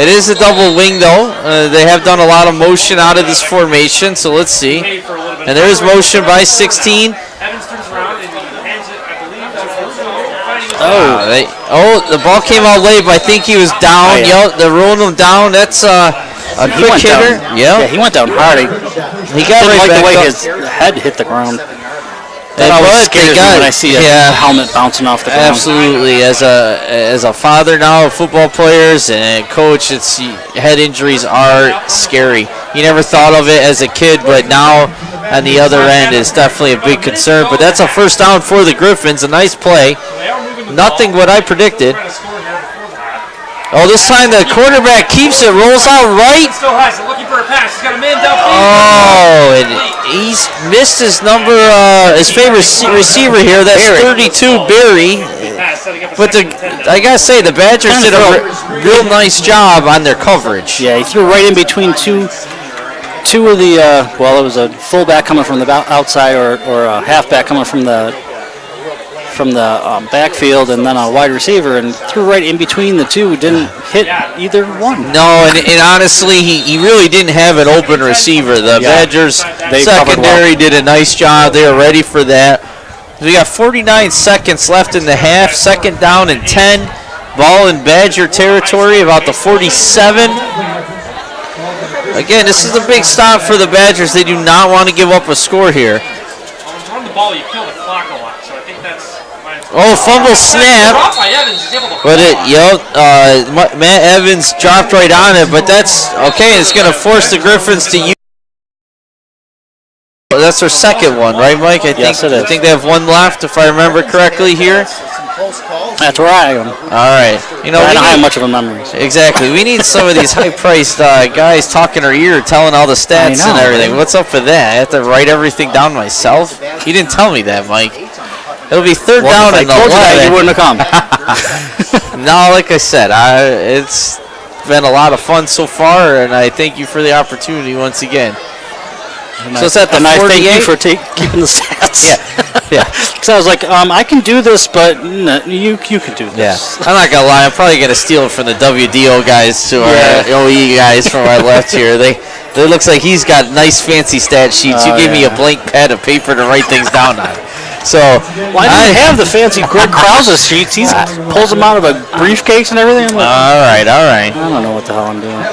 It is a double wing, though. They have done a lot of motion out of this formation, so let's see. And there is motion by 16. The ball came out late, but I think he was down. They're rolling him down. That's a quick hitter. Yeah, he went down hard. He got right back the way up. his head hit the ground. That always scares me when I see a helmet bouncing off the ground. Absolutely. As a father now of football players and coach, head injuries are scary. You never thought of it as a kid, but now on the other end it's definitely a big concern. But that's a first down for the Griffins. A nice play. Nothing what I predicted. Oh, this time the quarterback keeps it, rolls out right. Still has it, looking for a pass. He's got a man downfield. Oh, and he's missed his favorite receiver here. That's 32, Barry. But I gotta say, the Badgers did a real nice job on their coverage. Yeah, he threw right in between two of the. It was a fullback coming from the outside or a halfback coming from the backfield, and then a wide receiver, and threw right in between the two. Didn't hit either one. No, and honestly, he really didn't have an open receiver. The Badgers secondary did a nice job. They were ready for that. We got 49 seconds left in the half. Second down and 10. Ball in Badger territory, about the 47. Again, this is a big stop for the Badgers. They do not want to give up a score here. On the ball, you kill the clock a lot, so I think that's. Oh, fumble snap. But Matt Evans dropped right on it, but that's okay. It's going to force the Griffins to use. That's their second one, right, Mike? Yes, it is. I think they have one left, if I remember correctly here. That's where I am. All right. I don't have much of a memory. So. Exactly. We need some of these high-priced guys talking our ear, telling all the stats and everything. What's up with that? I have to write everything down myself? You didn't tell me that, Mike. It'll be third down and 11. You wouldn't have come. No, like I said, it's been a lot of fun so far, and I thank you for the opportunity once again. So it's at the 48. I thank you for keeping the stats. Yeah. Because I was like, I can do this, but no, you can do this. Yeah. I'm not gonna lie. I'm probably gonna steal it from the WDO guys to our OE guys from our left here. It looks like he's got nice fancy stat sheets. You gave me a blank pad of paper to write things down on. So I don't have the fancy Greg Krause's sheets. He pulls them out of a briefcase and everything. I'm like, all right. I don't know what the hell I'm doing.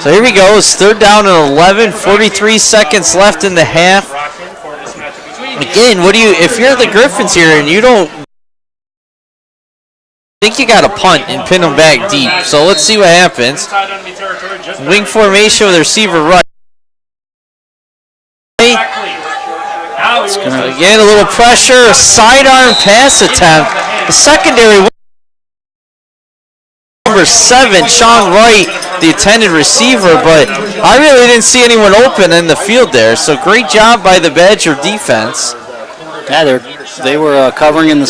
So here we go. It's third down and 11. 43 seconds left in the half. Again, if you're the Griffins here and you don't think you got to punt and pin them back deep. So let's see what happens. Wing formation with the receiver right. Again, a little pressure, a sidearm pass attempt. The secondary, number 7, Sean Wright, the intended receiver, but I really didn't see anyone open in the field there. So great job by the Badger defense. Yeah, they were covering in the.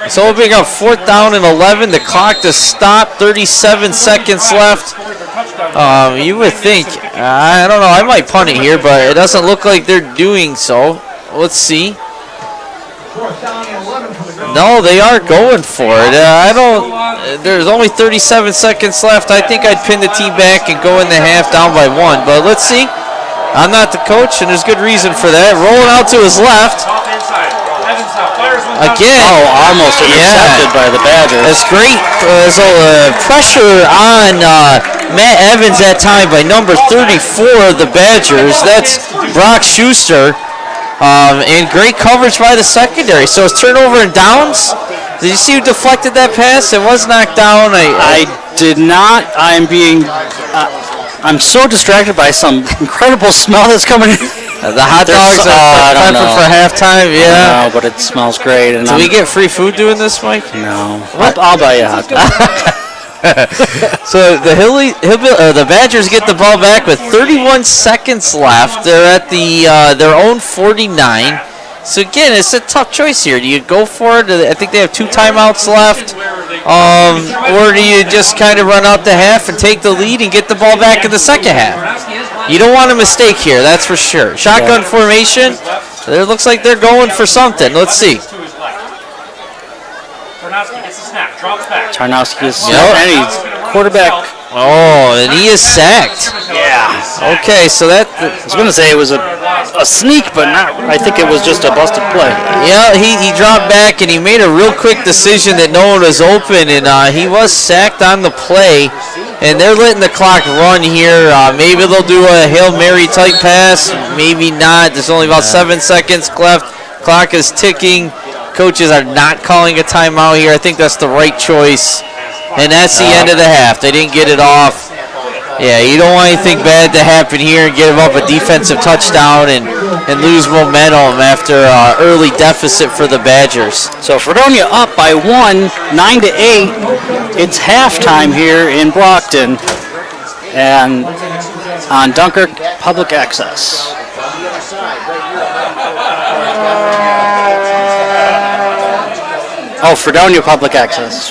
So opening up fourth down and 11. The clock to stop. 37 seconds left. You would think, I don't know, I might punt it here, but it doesn't look like they're doing so. Let's see. No, they are going for it. There's only 37 seconds left. I think I'd pin the team back and go in the half down by 1, but let's see. I'm not the coach, and there's good reason for that. Rolling out to his left. Again. Oh, almost intercepted by the Badgers. That's great. There's a pressure on Matt Evans that time by number 34 of the Badgers. That's Brock Schuster. And great coverage by the secondary. So it's turnover and downs. Did you see who deflected that pass? It was knocked down. I did not. I'm so distracted by some incredible smell that's coming in. The hot dogs are prepping for halftime. Yeah. No, but it smells great. And Do we get free food doing this, Mike? No. I'll buy you a hot dog. So the Badgers get the ball back with 31 seconds left. They're at their own 49. So again, it's a tough choice here. Do you go for it? I think they have 2 timeouts left. Or do you just kind of run out the half and take the lead and get the ball back in the second half? You don't want a mistake here, that's for sure. Shotgun formation. It looks like they're going for something. Let's see. Tarnowski gets the snap, drops back. Tarnowski is and he's quarterback. Oh, and he is sacked. Yeah. Okay, so that... I was going to say it was a sneak, but not. I think it was just a busted play. Yeah, he dropped back, and he made a real quick decision that no one was open, and he was sacked on the play. And they're letting the clock run here. Maybe they'll do a Hail Mary type pass. Maybe not. There's only about 7 seconds left. Clock is ticking. Coaches are not calling a timeout here. I think that's the right choice. And that's the end of the half. They didn't get it off. Yeah, you don't want anything bad to happen here and give up a defensive touchdown and lose momentum after an early deficit for the Badgers. So Fredonia up by 1, 9-8. It's halftime here in Brockton and on Dunkirk Public Access. Oh, Fredonia Public Access.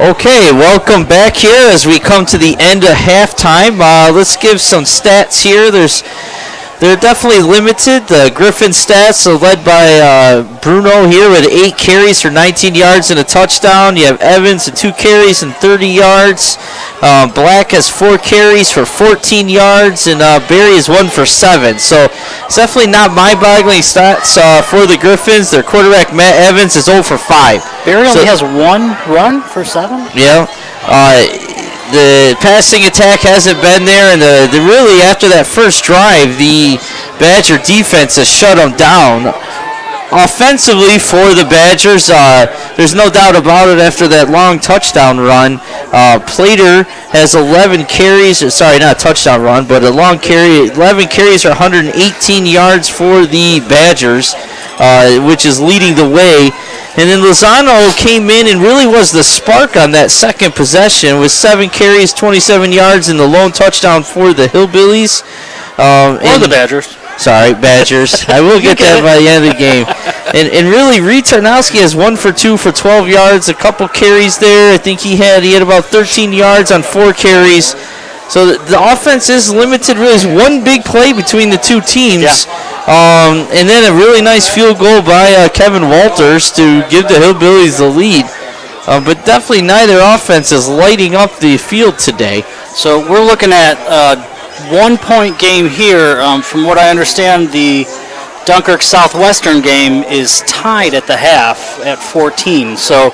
Okay, welcome back here as we come to the end of halftime. Let's give some stats here. They're definitely limited. The Griffin stats are led by Bruno here with 8 carries for 19 yards and a touchdown. You have Evans with 2 carries and 30 yards. Black has 4 carries for 14 yards, and Barry is 1 for 7. So it's definitely not mind-boggling stats for the Griffins. Their quarterback, Matt Evans, is 0 for 5. Barry only has 1 run for 7? Yeah. The passing attack hasn't been there, and the really after that first drive, the Badger defense has shut them down. Offensively for the Badgers, there's no doubt about it after that long touchdown run. Plater has 11 carries, sorry, not a touchdown run, but a long carry, 11 carries for 118 yards for the Badgers, which is leading the way. And then Lozano came in and really was the spark on that second possession with 7 carries, 27 yards, and the lone touchdown for the Hillbillies. Or the Badgers. Sorry, Badgers. I will get that by the end of the game. And really, Reed Tarnowski has 1 for 2 for 12 yards, a couple carries there. I think he had about 13 yards on 4 carries. So the offense is limited. Really, there's one big play between the two teams. Yeah. And then a really nice field goal by Kevin Walters to give the Hillbillies the lead. But definitely neither offense is lighting up the field today. So we're looking at 1-point game here. From what I understand, the Dunkirk Southwestern game is tied at the half at 14. So,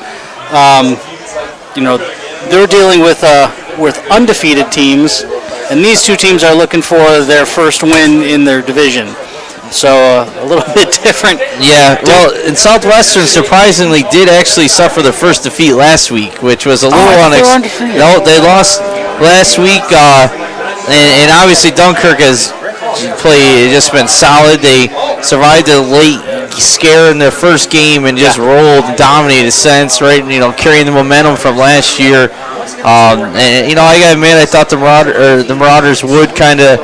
they're dealing with undefeated teams, and these two teams are looking for their first win in their division. So a little bit different. Yeah, well, and Southwestern surprisingly did actually suffer the first defeat last week, which was a little unexpected. No, they lost last week, and obviously Dunkirk has just been solid. They survived a late scare in their first game and just rolled and dominated since, right? Carrying the momentum from last year. And I gotta admit, I thought the Marauders would kind of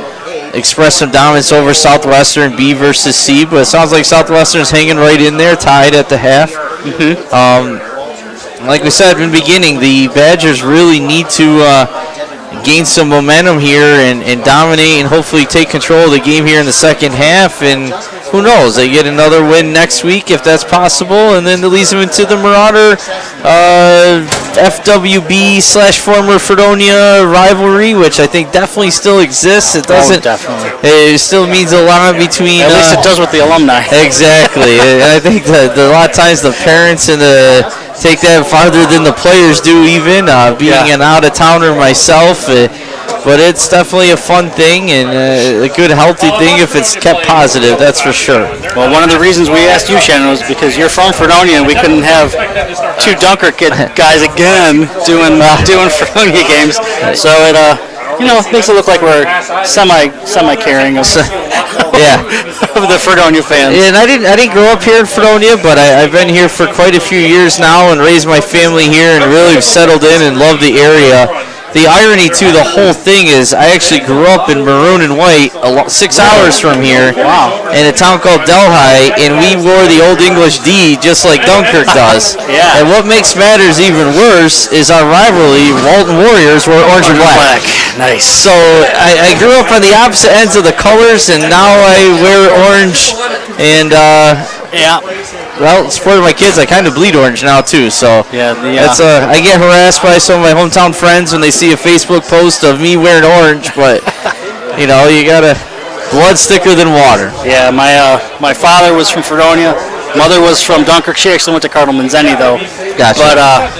express some dominance over Southwestern, B versus C, but it sounds like Southwestern's hanging right in there, tied at the half. Mm-hmm. Like we said in the beginning, the Badgers really need to gain some momentum here and dominate and hopefully take control of the game here in the second half. And who knows, they get another win next week if that's possible, and then it leads them into the Marauder FWB/former Fredonia rivalry, which I think definitely still exists. It doesn't. Definitely. It still means a lot between. At least it does with the alumni. Exactly. And I think that a lot of times the parents and take that farther than the players do, even being an out-of-towner myself. but it's definitely a fun thing and a good, healthy thing if it's kept positive. That's for sure. Well, one of the reasons we asked you, Shannon, was because you're from Fredonia, and we couldn't have two Dunkirk guys again doing Fredonia games. So it makes it look like we're semi caring of of the Fredonia fans. Yeah, and I didn't grow up here in Fredonia, but I've been here for quite a few years now and raised my family here and really settled in and love the area. The irony to the whole thing is I actually grew up in Maroon and White 6 hours from here in a town called Delhi, and we wore the Old English D just like Dunkirk does. Yeah. And what makes matters even worse is our rivalry, Walton Warriors, were orange and black. Nice. So I grew up on the opposite ends of the colors, and now I wear orange, and well, supporting my kids, I kind of bleed orange now too. So that's I get harassed by some of my hometown friends when they see a Facebook post of me wearing orange, but you gotta blood's thicker than water. Yeah, my father was from Fredonia, mother was from Dunkirk. She actually went to Cardinal Manzeni though. Gotcha.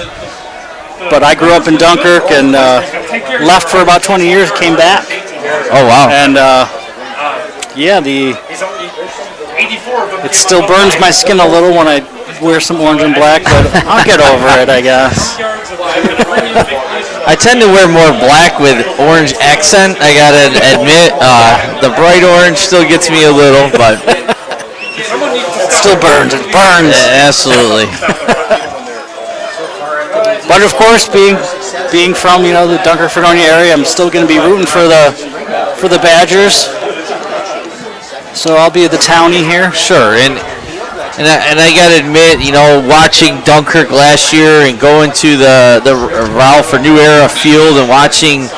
But I grew up in Dunkirk and left for about 20 years, came back. Oh wow. And it still burns my skin a little when I wear some orange and black, but I'll get over it, I guess. I tend to wear more black with orange accent, I gotta admit. The bright orange still gets me a little, but it still burns. It burns. Yeah, absolutely. But of course, being from the Dunkirk Fredonia area, I'm still going to be rooting for the Badgers. So I'll be the townie here. Sure, and I gotta admit, watching Dunkirk last year and going to the Ralph or New Era Field and watching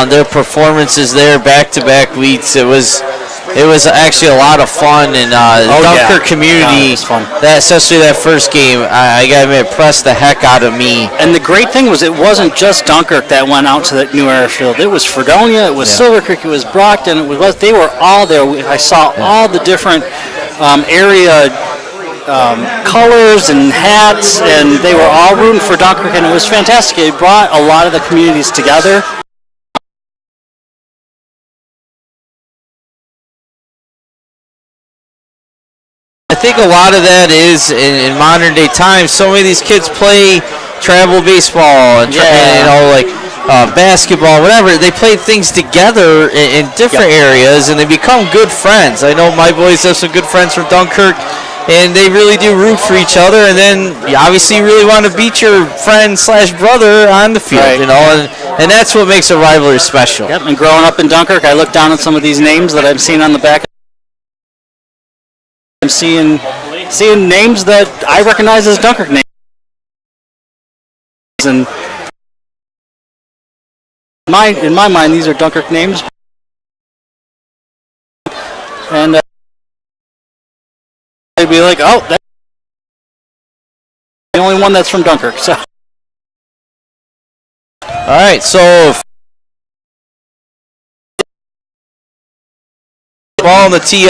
their performances there back-to-back weeks, it was actually a lot of fun, and the Dunkirk community, especially that first game, I gotta admit, impressed the heck out of me. And the great thing was, it wasn't just Dunkirk that went out to the New Era Field. It was Fredonia, it was Silver Creek, it was Brockton, they were all there. I saw all the different area colors and hats, and they were all rooting for Dunkirk, and it was fantastic. It brought a lot of the communities together. I think a lot of that is in modern day times. So many of these kids play travel baseball and basketball, whatever. They play things together in different areas, and they become good friends. I know my boys have some good friends from Dunkirk, and they really do root for each other. And then obviously you really want to beat your friend / brother on the field, and that's what makes a rivalry special. Yep. And growing up in Dunkirk, I look down at some of these names that I've seen on the back. I'm seeing names that I recognize as Dunkirk names, and in my mind, these are Dunkirk names. And they'd be like, "Oh, that's the only one that's from Dunkirk." So, all right, so ball on the tee.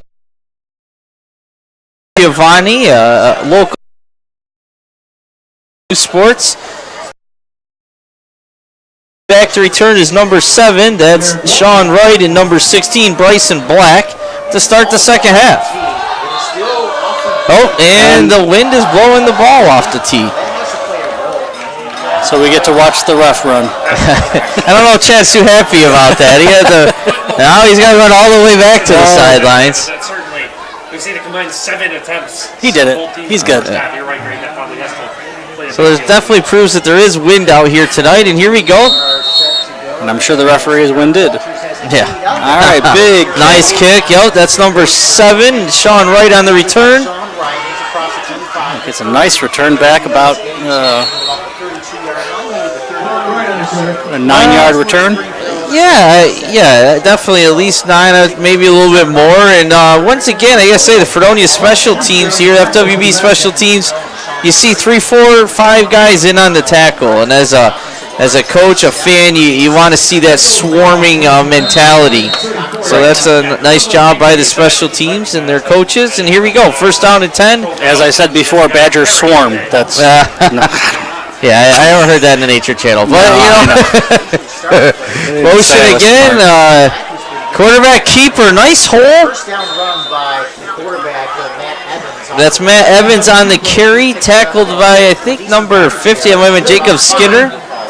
Giovanni, local sports. Back to return is number 7. That's Sean Wright, and number 16, Bryson Black, to start the second half. Oh, and the wind is blowing the ball off the tee. So we get to watch the ref run. I don't know if Chad's too happy about that. Now he's got to run all the way back to the sidelines. We've seen a combined 7 attempts. He did it. He's good. You're right, Greg. That probably has to play. So it definitely proves that there is wind out here tonight, and here we go. And I'm sure the referee is winded. Yeah. All right, big. Nice kick. Yep, that's number 7, Sean Wright on the return. It's a nice return back, about a 9-yard return. Yeah, definitely at least 9, maybe a little bit more. And once again, I gotta say, the Fredonia special teams here, FWB special teams, you see 3, 4, 5 guys in on the tackle. And as a coach, a fan, you want to see that swarming mentality. So that's a nice job by the special teams and their coaches. And here we go, first down and 10. As I said before, Badgers swarm. That's Yeah, I haven't heard that in the Nature Channel, but Motion again. Quarterback keeper. Nice hole. First down run by quarterback Matt Evans. That's Matt Evans on the carry. Tackled by, I think, number 50. I might have been Jacob Skinner.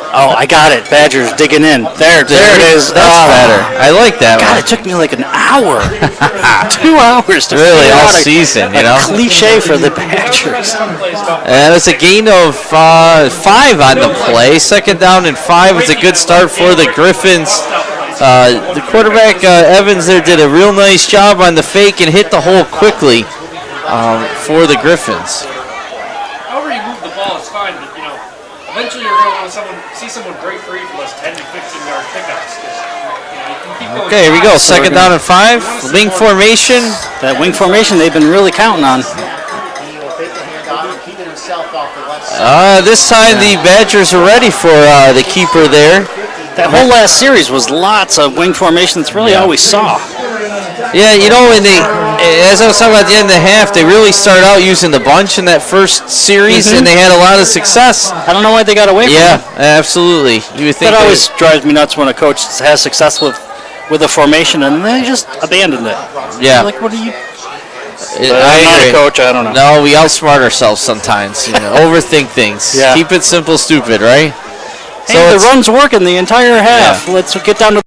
Oh, I got it. Badgers digging in. There it is. That's better. I like that God, one. it took me like an hour. 2 hours to Really, figure all out season, you a know? cliche for the Badgers. And it's a gain of 5 on the play. Second down and 5 was a good start for the Griffins. The quarterback, Evans, there did a real nice job on the fake and hit the hole quickly for the Griffins. However you move the ball is fine, but eventually you're going to want to see someone break free for those 10 to 15-yard pickups. You can keep going. Okay, here we go. Second down and 5. Wing formation. That wing formation they've been really counting on. He will take the handoff and keep it himself off the left side. This time the Badgers are ready for the keeper there. That whole last series was lots of wing formation. That's really all we saw. Yeah, when as I was talking about at the end of the half, they really started out using the bunch in that first series, and they had a lot of success. I don't know why they got away from it. Yeah, absolutely. You would think That always drives me nuts when a coach has success with a formation and they just abandoned it. Yeah. Like, what are you? I'm not a coach. I don't know. No, we outsmart ourselves sometimes. Overthink things. Yeah. Keep it simple, stupid, right? Hey, the run's working the entire half. Yeah. Let's get down to.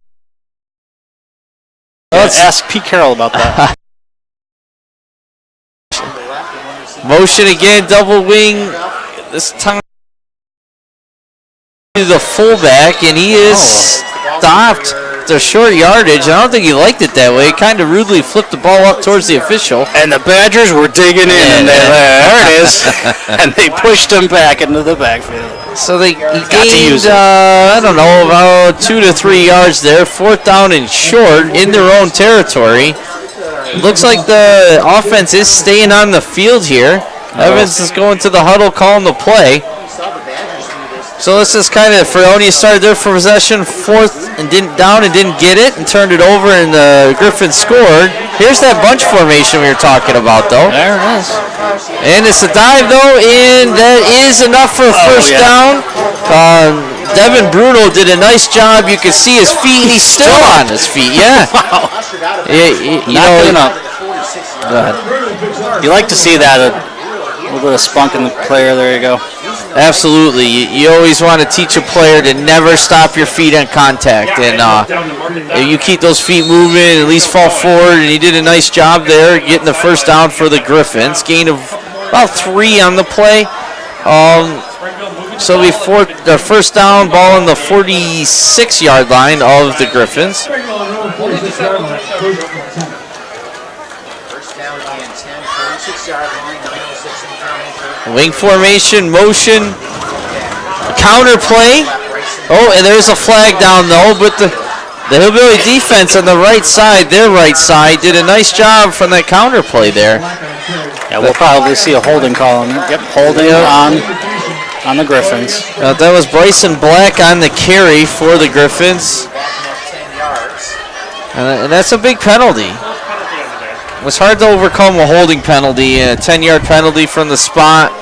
Let's ask Pete Carroll about that. Motion again, double wing. This time to the fullback, and he is stopped. It's a short yardage. I don't think he liked it that way. He kind of rudely flipped the ball up towards the official. And the Badgers were digging in, and there it is. And they pushed him back into the backfield. So he to gained, use it. I don't know, about 2 to 3 yards there. Fourth down and short in their own territory. Looks like the offense is staying on the field here. Evans is going to the huddle, calling the play. So this is kind of Fredonia started their possession fourth and didn't get it and turned it over, and the Griffins scored. Here's that bunch formation we were talking about, though. There it is. And it's a dive, though, and that is enough for a first down. Devin Bruno did a nice job. You can see his feet. He's still on his feet. Yeah. Wow. You know, Go ahead. You like to see that. A little bit of spunk in the player. There you go. absolutely. You always want to teach a player to never stop your feet on contact. And if you keep those feet moving, at least fall forward. And he did a nice job there getting the first down for the Griffins. Gain of about 3 on the play. So we the first down, ball on the 46-yard line of the Griffins. First down again, 10, 46-yard line, 9:06 in time. Wing formation, motion, counter play. Oh, and there's a flag down though, but the Hillbilly defense on the right side, their right side, did a nice job from that counter play there. Yeah, we'll probably see a holding call on it. Yep, holding on the Griffins. That was Bryson Black on the carry for the Griffins. And that's a big penalty. It was hard to overcome a holding penalty, a 10-yard penalty from the spot.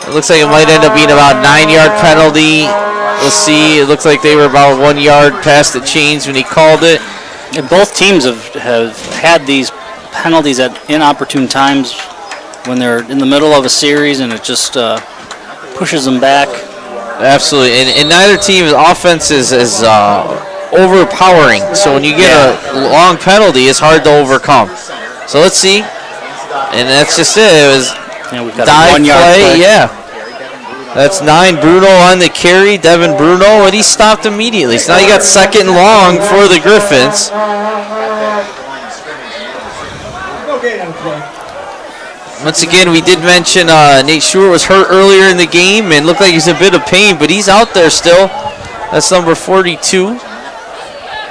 It looks like it might end up being about a 9-yard penalty. We'll see. It looks like they were about 1 yard past the chains when he called it. And both teams have had these penalties at inopportune times when they're in the middle of a series and it just pushes them back. Absolutely. And neither team's offense is overpowering. So when you get a long penalty, it's hard to overcome. So let's see. And that's just it. It was we've got dive a 1 yard play. Yeah. That's 9. Bruno on the carry. Devin Bruno, and he stopped immediately. So now you got second and long for the Griffins. Once again, we did mention Nate Stewart was hurt earlier in the game and looked like he's in a bit of pain, but he's out there still. That's number 42.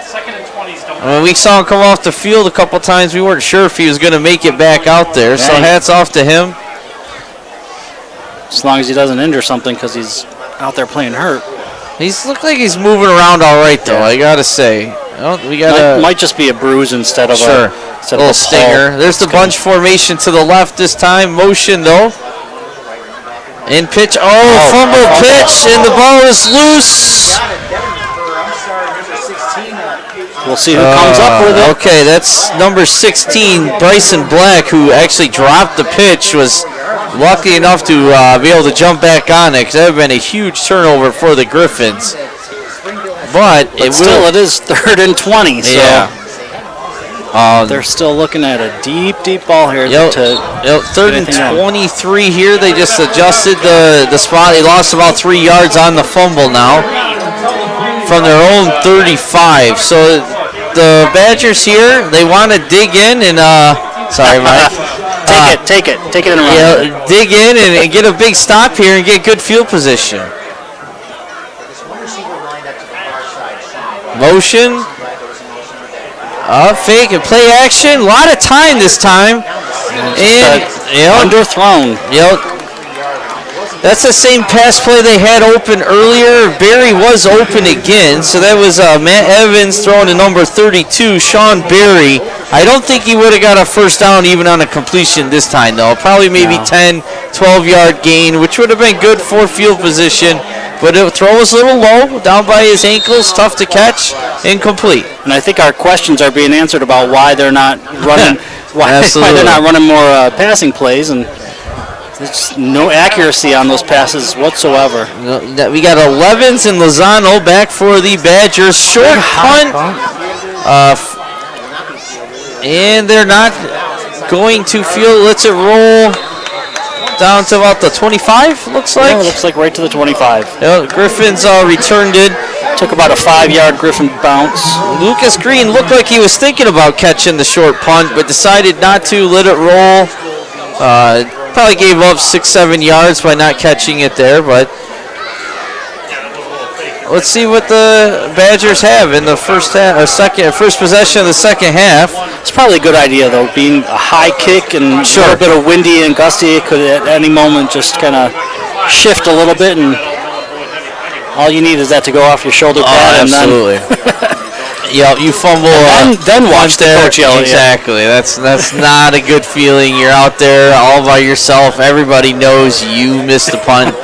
Second and 20s don't. We saw him come off the field a couple times. We weren't sure if he was going to make it back out there, so hats off to him. As long as he doesn't injure something because he's out there playing hurt. He's looked like he's moving around all right, though, I got to say. We got might just be a bruise instead of a little stinger. There's the bunch formation to the left this time. Motion, though. In pitch. Fumble pitch, and the ball is loose. We'll see who comes up with it. Okay, that's number 16, Bryson Black, who actually dropped the pitch, was lucky enough to be able to jump back on it, because that would have been a huge turnover for the Griffins. But it is 3rd and 20, so yeah. They're still looking at a deep ball here. Yep, 3rd and 23 here. They just adjusted the spot. They lost about 3 yards on the fumble now from their own 35. So the Badgers here, they want to dig in and, sorry, Mike. Take it in a run. Yeah, dig in and get a big stop here and get good field position. Motion. Fake and play action. A lot of time this time. And underthrown. Yep. That's the same pass play they had open earlier. Barry was open again, so that was Matt Evans throwing to number 32, Sean Barry. I don't think he would have got a first down even on a completion this time, though. Probably maybe 10, 12-yard gain, which would have been good for field position. But the throw was a little low, down by his ankles, tough to catch, incomplete. And I think our questions are being answered about why they're not running, why they're not running more passing plays, and there's no accuracy on those passes whatsoever. We got 11s and Lozano back for the Badgers. Short punt. And they're not going to field. Let's it roll down to about the 25, looks like. Yeah, looks like right to the 25. Griffins returned it. Took about a 5-yard Griffin bounce. Lucas Green looked like he was thinking about catching the short punt, but decided not to. Let it roll. Probably gave up 6-7 yards by not catching it there, but let's see what the Badgers have in the first possession of the second half. It's probably a good idea, though, being a high kick and a little bit of windy and gusty. It could at any moment just kind of shift a little bit, and all you need is that to go off your shoulder pad. Absolutely. Yep, you fumble. Then watch the coach yell. Exactly. That's not a good feeling. You're out there all by yourself. Everybody knows you missed the punt.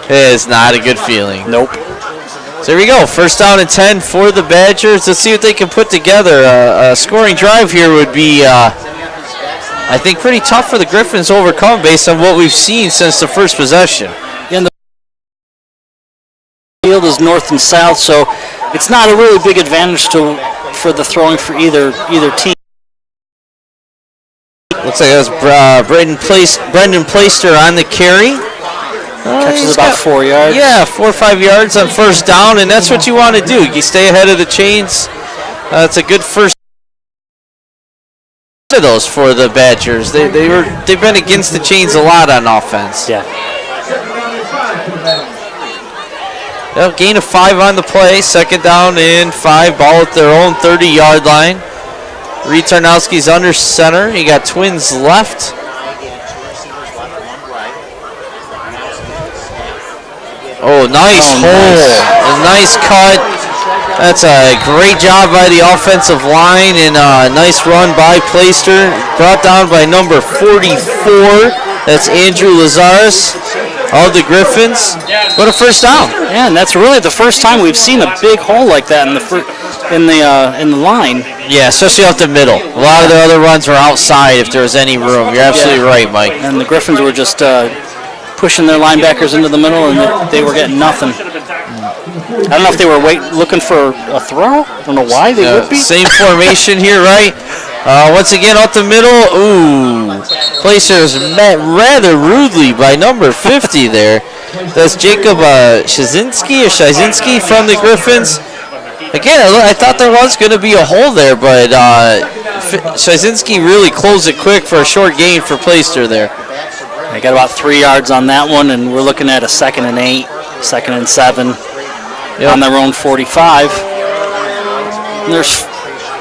It is not a good feeling. Nope. So here we go. 1st down and 10 for the Badgers. Let's see what they can put together. A scoring drive here would be, I think, pretty tough for the Griffins to overcome based on what we've seen since the first possession. Yeah, and the field is north and south, so it's not a really big advantage for the throwing for either team. Looks like that's Brendan Playster on the carry. Catches about 4 yards. Yeah, 4 or 5 yards on 1st down, and that's what you want to do. You stay ahead of the chains. It's a good first of those for the Badgers. They've been against the chains a lot on offense. Yeah. Gain of 5 on the play. 2nd down and 5. Ball at their own 30-yard line. Reed Tarnowski's under center. You got twins left. Oh, nice hole. A nice cut. That's a great job by the offensive line, and a nice run by Playster. Brought down by number 44. That's Andrew Lazaris of the Griffins. What a 1st down. Yeah, and that's really the first time we've seen a big hole like that in the line. Yeah, especially off the middle. A lot of the other runs were outside if there was any room. You're absolutely right, Mike. And the Griffins were just pushing their linebackers into the middle, and they were getting nothing. I don't know if they were looking for a throw. I don't know why they would be. Same formation here, right? Once again, up the middle. Ooh. Placer was met rather rudely by number 50 there. That's Jacob Shazinski from the Griffins. Again, I thought there was going to be a hole there, but Shazinski really closed it quick for a short gain for Placer there. They got about 3 yards on that one, and we're looking at a 2nd and 8, 2nd and 7 on their own 45. And there's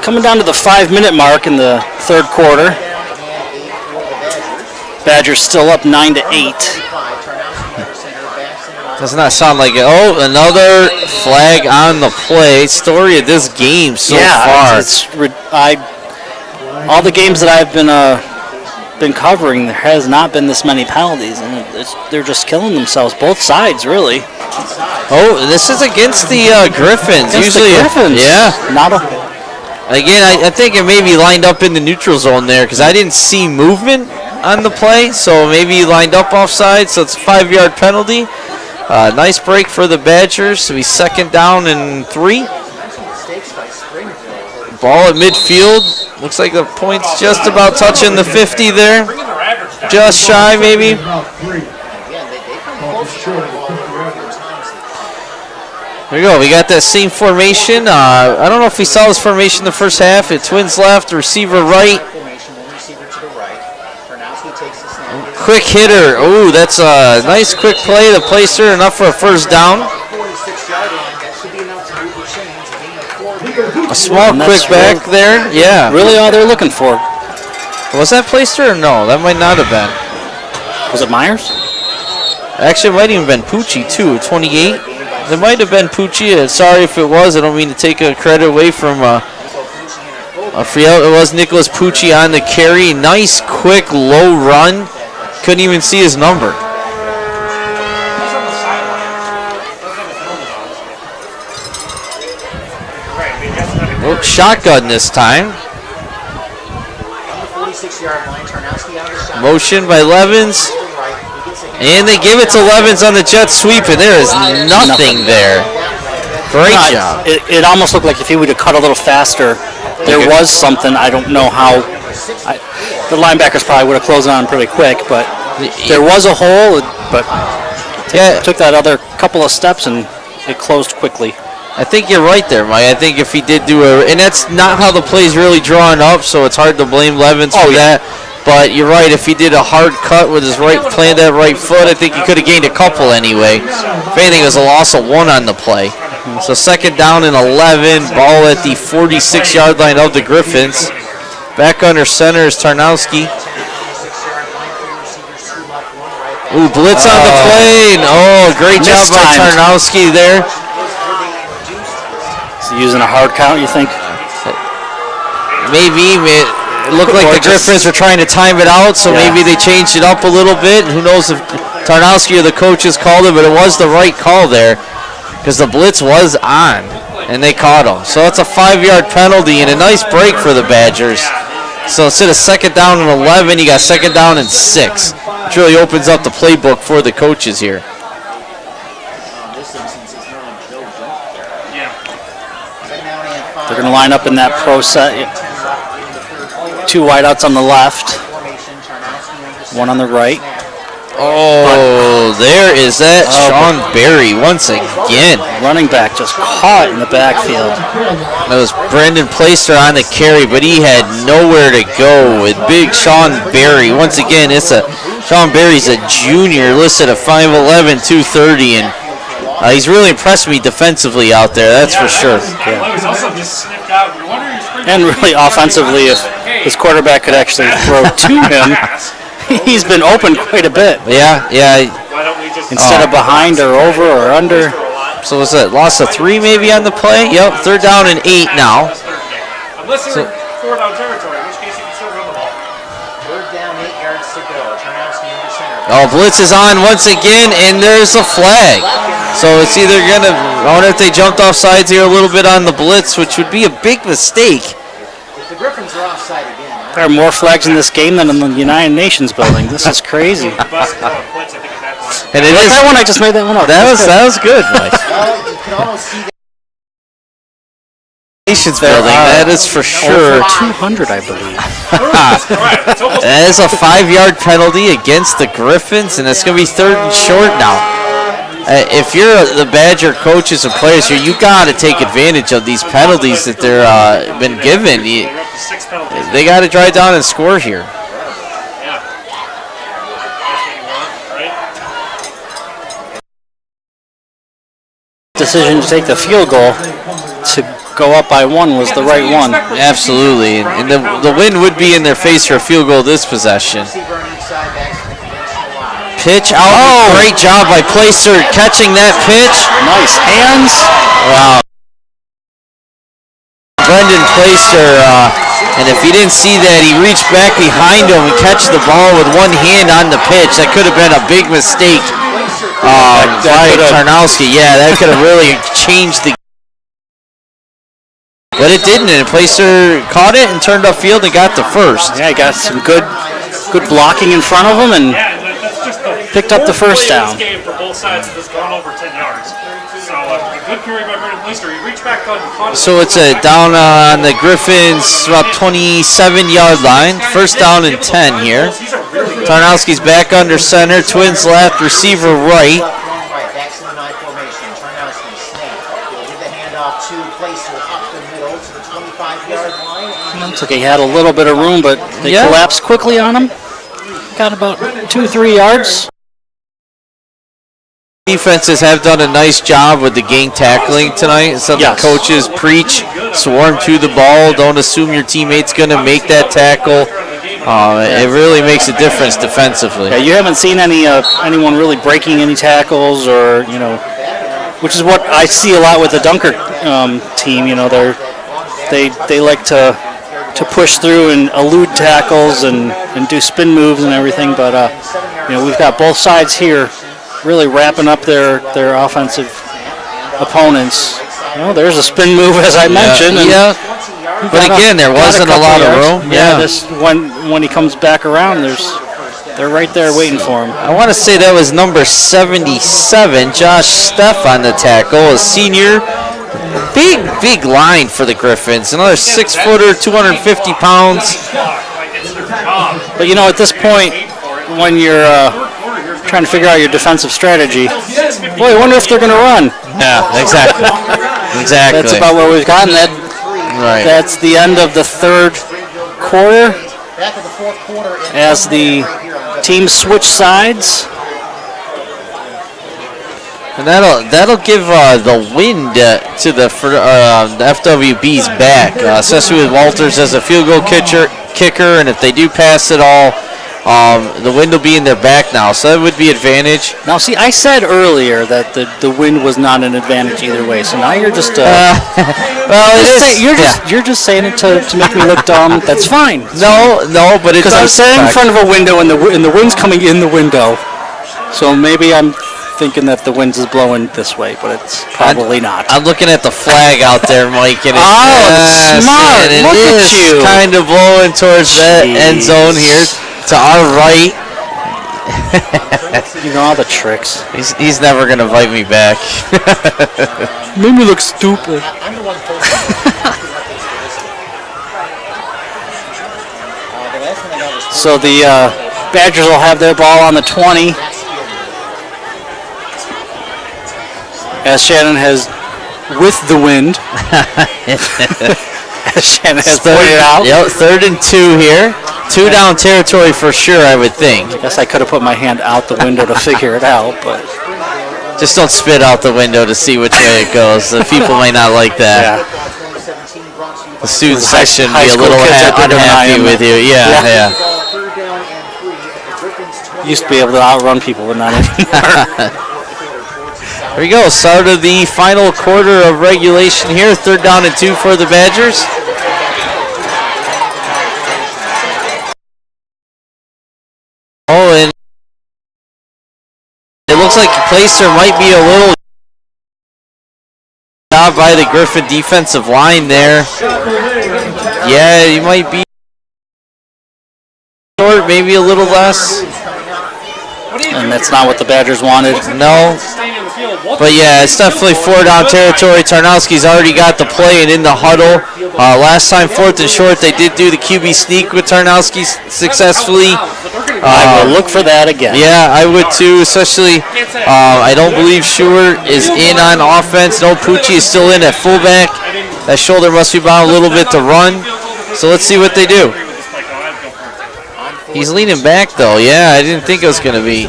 coming down to the 5-minute mark in the 3rd quarter. Badgers still up 9-8. Does not sound like it. Oh, another flag on the play. Story of this game so far. All the games that I've been covering, there has not been this many penalties, and they're just killing themselves, both sides, really. Oh, this is against the Griffins. Against the Griffins. Yeah. Again, I think it may be lined up in the neutral zone there because I didn't see movement on the play, so maybe he lined up offside, so it's a 5-yard penalty. Nice break for the Badgers. So he's 2nd down and 3. Ball at midfield. Looks like the point's just about touching the 50 there. Just shy, maybe. There we go. We got that same formation. I don't know if we saw this formation the first half. It's twins left, receiver right. Quick hitter. Oh, that's a nice quick play. The placer, enough for a 1st down. A small quick back there. Yeah. Really all they're looking for. Was that placer or no? That might not have been. Was it Myers? Actually, it might even been Pucci, too. 28. It might have been Pucci. Sorry if it was. I don't mean to take a credit away from Friel. It was Nicholas Pucci on the carry. Nice, quick, low run. Couldn't even see his number. Oh, shotgun this time. Motion by Levins. And they give it to Levins on the jet sweep, and there is nothing there. Great job. It almost looked like if he would have cut a little faster, there was something. I don't know how. The linebackers probably would have closed on pretty quick, but there was a hole, but it took that other couple of steps, and it closed quickly. I think you're right there, Mike. I think if he did do and that's not how the play's really drawn up, so it's hard to blame Levins for that. But you're right, if he did a hard cut with his playing that right foot, I think he could have gained a couple anyway. If anything, it was a loss of 1 on the play. So 2nd down and 11, ball at the 46-yard line of the Griffins. Back under center is Tarnowski. Ooh, blitz on the play. Oh, great job by Tarnowski there. Is he using a hard count, you think? Maybe. It looked like the Griffins were trying to time it out, so maybe they changed it up a little bit. Who knows if Tarnowski or the coaches called it, but it was the right call there because the blitz was on, and they caught him. So it's a 5-yard penalty and a nice break for the Badgers. So instead of 2nd down and 11, you got 2nd down and 6. Which really opens up the playbook for the coaches here. They're going to line up in that pro set. 2 wideouts on the left, 1 on the right. Oh, there is that Sean Berry once again. Running back just caught in the backfield. That was Brendan Placer on the carry, but he had nowhere to go with big Sean Berry. Once again, Sean Berry's a junior, listed at 5'11", 230, and he's really impressed me defensively out there, that's for sure. And really offensively, if his quarterback could actually throw to him, he's been open quite a bit. Yeah. Instead of behind or over or under. So was that loss of 3 maybe on the play? Yep, 3rd down and 8 now. Unless they're in 4th down territory, in which case you can still run the ball. 3rd down, 8 yards to go. Tarnowski under center. Oh, blitz is on once again, and there's a flag. So it's either going to, I wonder if they jumped off sides here a little bit on the blitz, which would be a big mistake. If the Griffins are offside again. There are more flags in this game than in the United Nations building. This is crazy. And it is that one, I just made that one up. That was good, Mike. Well, you can almost see that. Nations building, that is for sure. 200, I believe. That is a 5-yard penalty against the Griffins, and it's going to be 3rd and short now. If you're the Badger coaches and players here, you got to take advantage of these penalties that they're been given. They got to drive down and score here. Decision to take the field goal to go up by 1 was the right one. Absolutely, and the win would be in their face for a field goal this possession. Pitch out. Oh, great job by Placer catching that pitch. Nice hands. Wow. Brendan Placer, and if you didn't see that, he reached back behind him and catch the ball with one hand on the pitch. That could have been a big mistake by Tarnowski. Yeah, that could have really changed the But it didn't, and Placer caught it and turned upfield and got the first. Yeah, he got some good blocking in front of him and That's just picked up the first down. Game for both sides has gone over 10 yards. So a good carry by Brendan Placer. He reached back on. So it's down on the Griffins, about 27-yard line. First down and 10 here. Tarnowski's back under center, Twins left, receiver right. Backs in the 9 formation. Tarnowski snap. He'll give the handoff to Placer up the middle to the 25-yard line. Looks like he had a little bit of room, but they collapsed quickly on him. Got about 2-3 yards. Defenses have done a nice job with the gang tackling tonight. Some of the coaches preach, swarm to the ball, don't assume your teammate's going to make that tackle. It really makes a difference defensively. Yeah, you haven't seen anyone really breaking any tackles, or which is what I see a lot with the Dunker team. They like to push through and elude tackles and do spin moves and everything. But we've got both sides here really wrapping up their offensive opponents. There's a spin move, as I mentioned. But again, there wasn't a lot of room. Yeah, this when he comes back around, they're right there waiting for him. I want to say that was number 77, Josh Steff on the tackle, a senior. Big line for the Griffins. Another 6-footer, 250 pounds. But at this point, when you're trying to figure out your defensive strategy, boy, I wonder if they're going to run. Yeah, exactly. Exactly. That's about where we've gotten. That's the end of the third quarter as the teams switch sides. And that'll give the wind to the FWB's back, especially with Walters as a field goal kicker, and if they do pass it all, the wind will be in their back now, so that would be advantage. Now, see, I said earlier that the wind was not an advantage either way, so now you're just you're just saying it to make me look dumb. That's fine. No, but it's because I'm standing in front of a window and the wind's coming in the window, so maybe I'm thinking that the wind is blowing this way, but it's probably not. I'm looking at the flag out there, Mike, and smart. And Look at you. Kind of blowing towards that end zone here to our right. You know all the tricks. He's never gonna invite me back. Made me look stupid. So the Badgers will have their ball on the 20. As Shannon has, with the wind, as Shannon has pointed out. Yep, 3rd and 2 here. 2 down territory for sure, I would think. I guess I could have put my hand out the window to figure it out, but just don't spit out the window to see which way it goes. The people may not like that. Yeah. The student section be a little unhappy with you. Yeah. Used to be able to outrun people, but not anymore. Here we go, start of the final quarter of regulation here. 3rd down and 2 for the Badgers. Oh, and it looks like Placer might be a little job by the Griffin defensive line there. Yeah, he might be short, maybe a little less. And that's not what the Badgers wanted. No. But yeah, it's definitely 4 down territory. Tarnowski's already got the play and in the huddle. Last time 4th and short, they did do the QB sneak with Tarnowski successfully. I will look for that again. Yeah, I would too, especially I don't believe Stewart is in on offense. No, Pucci is still in at fullback. That shoulder must be bound a little bit to run. So let's see what they do. He's leaning back though. Yeah, I didn't think it was going to be.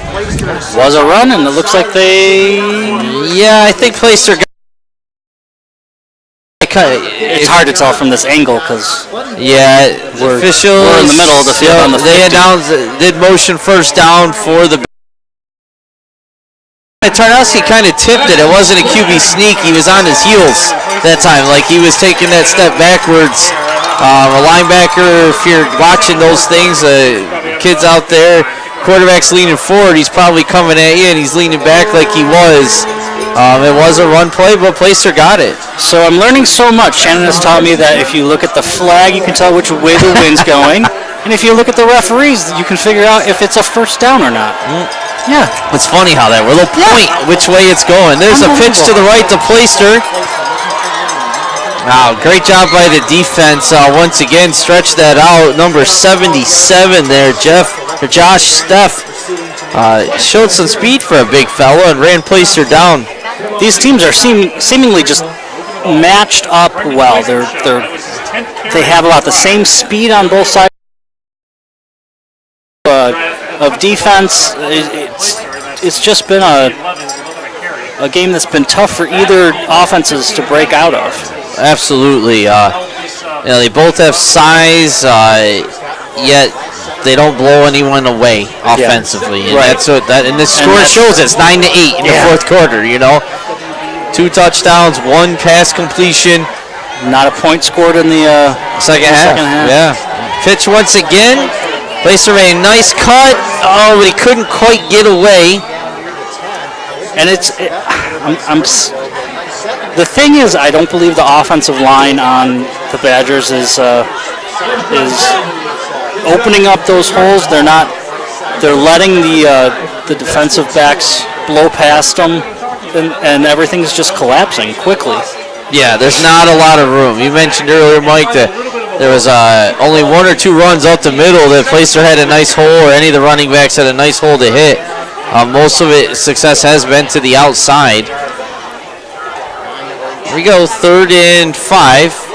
Was a run, and it looks like they. Yeah, I think Placer got. It's hard to tell from this angle because officials. We're in the middle of the field on the 50. They did motion first down for the. Tarnowski kind of tipped it. It wasn't a QB sneak. He was on his heels that time, like he was taking that step backwards. A linebacker, if you're watching those things, kids out there, quarterback's leaning forward, he's probably coming at you, and he's leaning back like he was. It was a run play, but Placer got it. So I'm learning so much. Shannon has taught me that if you look at the flag, you can tell which way the wind's going. And if you look at the referees, you can figure out if it's a first down or not. Yeah. It's funny how that will point which way it's going. There's a pitch to the right to Placer. Wow, great job by the defense. Once again, stretch that out. Number 77 there, Josh Steff. Showed some speed for a big fella and ran Placer down. These teams are seemingly just matched up well. They have about the same speed on both sides of defense. It's just been a game that's been tough for either offenses to break out of. Absolutely. They both have size, yet they don't blow anyone away offensively. And that's what and the score shows it's 9-8 in the fourth quarter, 2 touchdowns, 1 pass completion. Not a point scored in the second half. Yeah. Pitch once again. Placer made a nice cut. Oh, but he couldn't quite get away. And the thing is, I don't believe the offensive line on the Badgers is opening up those holes. They're letting the defensive backs blow past them, and everything's just collapsing quickly. Yeah, there's not a lot of room. You mentioned earlier, Mike, that there was only 1 or 2 runs up the middle that Placer had a nice hole, or any of the running backs had a nice hole to hit. Most of it, success has been to the outside. Here we go, 3rd and 5.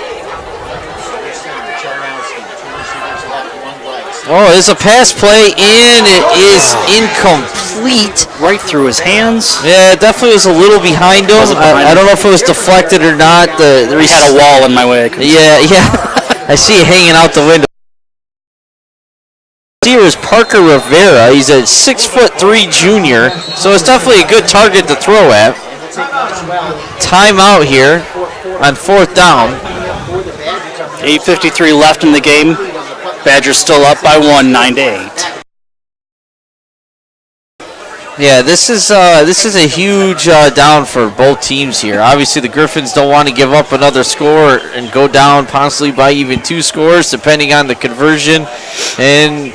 Oh, there's a pass play, and it is incomplete. Right through his hands. Yeah, it definitely was a little behind him. I don't know if it was deflected or not. We had a wall in my way. Yeah. I see it hanging out the window. Here is Parker Rivera. He's a 6'3" junior, so it's definitely a good target to throw at. Timeout here on 4th down. 8:53 left in the game. Badgers still up by 1, 9-8. Yeah, this is a huge down for both teams here. Obviously, the Griffins don't want to give up another score and go down possibly by even 2 scores, depending on the conversion. And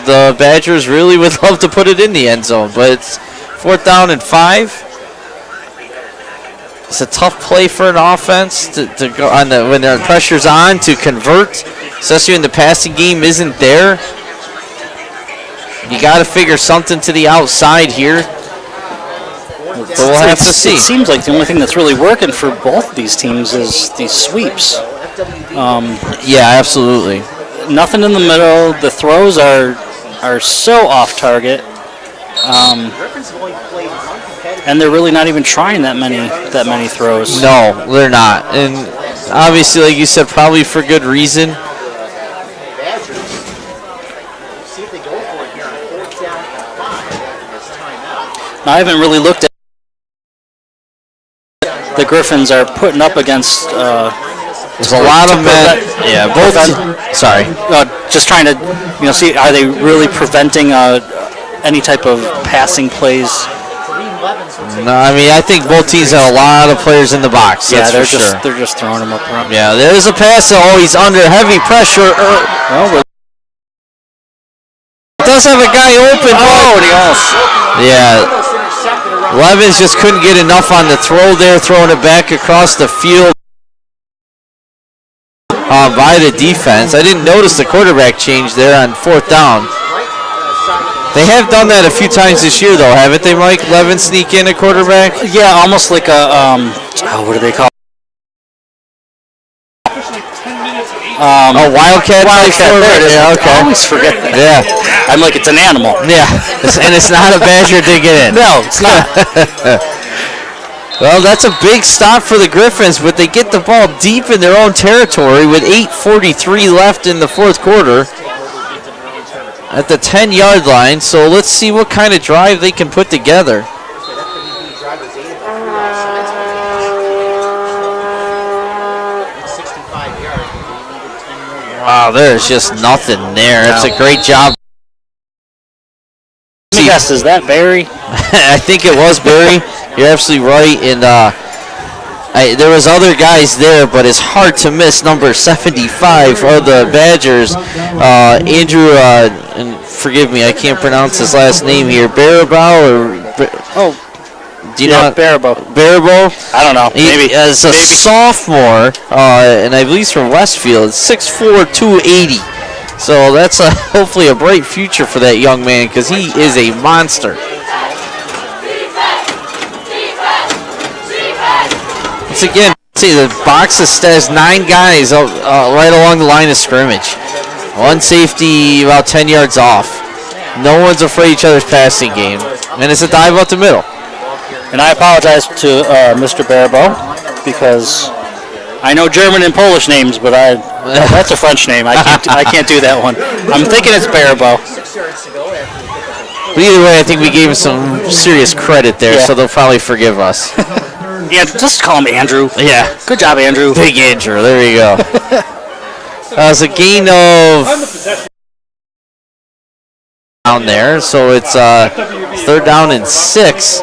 the Badgers really would love to put it in the end zone, but it's 4th down and 5. It's a tough play for an offense to go on when the pressure's on to convert, especially when the passing game isn't there. You got to figure something to the outside here. But we'll have to see. It seems like the only thing that's really working for both these teams is these sweeps. Yeah, absolutely. Nothing in the middle. The throws are so off target. And they're really not even trying that many throws. No, they're not. And obviously, like you said, probably for good reason. Now, I haven't really looked at the Griffins are putting up against. There's a lot of men. Yeah, both. Sorry. Just trying to, see, are they really preventing any type of passing plays? No, I mean, I think both teams have a lot of players in the box. That's they're for sure. They're just throwing them up front. Yeah, there's a pass. Oh, he's under heavy pressure. Does have a guy open. Yeah. Levins just couldn't get enough on the throw there, throwing it back across the field by the defense. I didn't notice the quarterback change there on 4th down. They have done that a few times this year, though, haven't they, Mike? Levin sneak in a quarterback? Yeah, almost like a, what do they call it? Wildcat. Yeah, okay. I always forget that. Yeah. I'm like, it's an animal. Yeah, and it's not a Badger digging in. No, it's not. Well, that's a big stop for the Griffins, but they get the ball deep in their own territory with 8:43 left in the 4th quarter at the 10-yard line. So let's see what kind of drive they can put together. Wow, there's just nothing there. It's a great job. Yes, is that Barry? I think it was Barry. You're absolutely right. And there was other guys there, but it's hard to miss number 75 of the Badgers. Andrew, and forgive me, I can't pronounce his last name here. Barabao do you know? Barabo. Barabo? I don't know. Maybe. As a sophomore, and I believe he's from Westfield, 6'4", 280. So that's hopefully a bright future for that young man because he is a monster. Once again, see the box has 9 guys right along the line of scrimmage. One safety about 10 yards off. No one's afraid of each other's passing game. And it's a dive up the middle. And I apologize to Mr. Barabo because I know German and Polish names, but that's a French name. I can't do that one. I'm thinking it's Barabo. But either way, I think we gave him some serious credit there, so they'll probably forgive us. Yeah, just call him Andrew. Yeah. Good job, Andrew. Big Andrew. There you go. It's a gain of down there, so it's 3rd down and 6.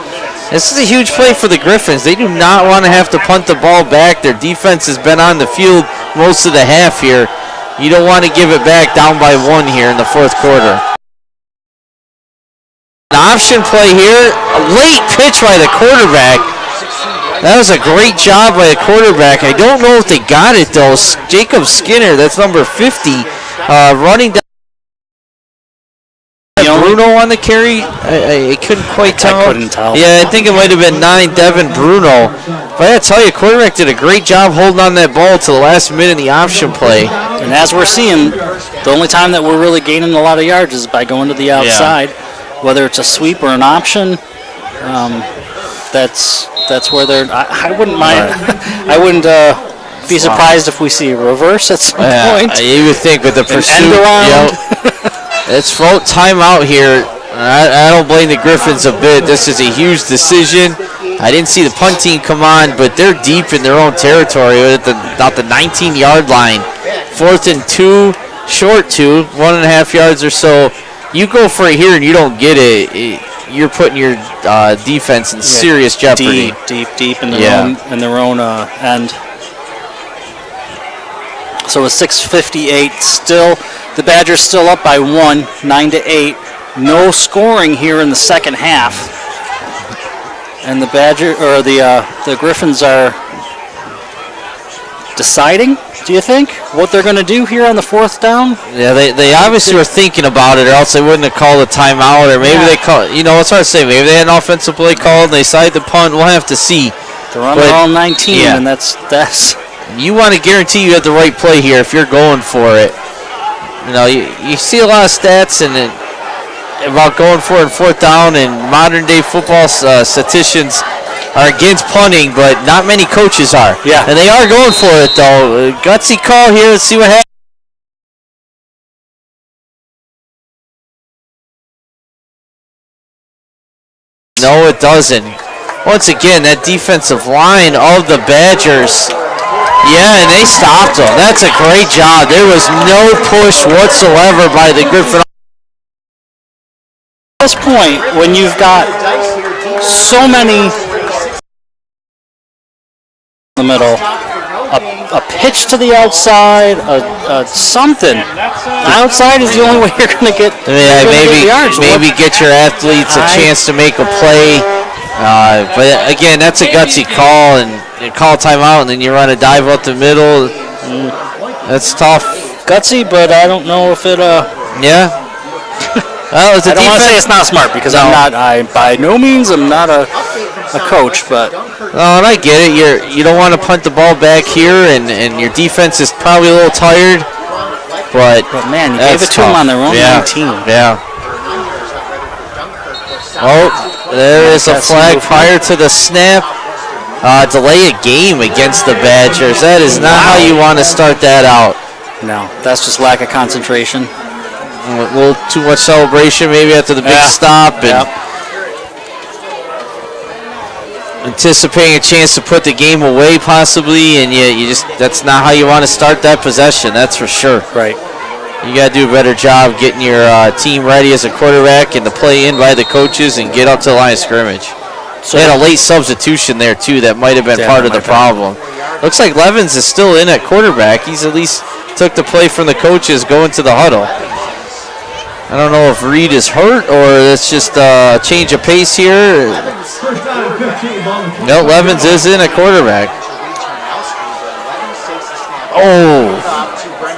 This is a huge play for the Griffins. They do not want to have to punt the ball back. Their defense has been on the field most of the half here. You don't want to give it back down by 1 here in the 4th quarter. An option play here. A late pitch by the quarterback. That was a great job by the quarterback. I don't know if they got it, though. Jacob Skinner, that's number 50, running down. Bruno on the carry? I couldn't quite tell. I couldn't tell. Yeah, I think it might have been 9, Devin Bruno. But I gotta tell you, quarterback did a great job holding on that ball to the last minute in the option play. And as we're seeing, the only time that we're really gaining a lot of yards is by going to the outside. Whether it's a sweep or an option, that's where they're. I wouldn't mind. I wouldn't be surprised if we see a reverse at some point. You would think with the pursuit. End around. It's float timeout here. I don't blame the Griffins a bit. This is a huge decision. I didn't see the punt team come on, but they're deep in their own territory at about the 19-yard line. 4th and 2, short 2, 1.5 yards or so. You go for it here and you don't get it. You're putting your defense in serious jeopardy. Deep in their own end. So a 6:58 still. The Badgers still up by 1, 9-8. No scoring here in the second half. And the Griffins are deciding, do you think, what they're going to do here on the 4th down? Yeah, they obviously were thinking about it, or else they wouldn't have called a timeout, or maybe they called, it's hard to say, maybe they had an offensive play called and they decided to punt. We'll have to see. They're on their own 19, and that's. You want to guarantee you have the right play here if you're going for it. You see a lot of stats about going for it in 4th down, and modern-day football statisticians are against punting, but not many coaches are. Yeah. And they are going for it, though. Gutsy call here. Let's see what happens. No, it doesn't. Once again, that defensive line of the Badgers. Yeah, and they stopped them. That's a great job. There was no push whatsoever by the Griffin. At this point, when you've got so many in the middle, a pitch to the outside, something. The outside is the only way you're going to get. Maybe get your athletes a chance to make a play. But again, that's a gutsy call, and you call timeout, and then you run a dive up the middle. That's tough. Gutsy, but I don't know if it. Yeah. Well, I don't want to say it's not smart because I'm not. By no means I'm not a coach, but. Oh, and I get it. You don't want to punt the ball back here, and your defense is probably a little tired. But man, you gave it to them on their own 19. Yeah. Oh, there is a flag prior to the snap. Delay a game against the Badgers. That is not how you want to start that out. No, that's just lack of concentration. A little too much celebration maybe after the big stop. And anticipating a chance to put the game away possibly, and that's not how you want to start that possession, that's for sure. Right. You got to do a better job getting your team ready as a quarterback and to play in by the coaches and get up to the line of scrimmage. They had a late substitution there, too, that might have been part of the problem. Looks like Levens is still in at quarterback. He's at least took the play from the coaches going to the huddle. I don't know if Reed is hurt or it's just a change of pace here. No, Levens is in at quarterback. Oh,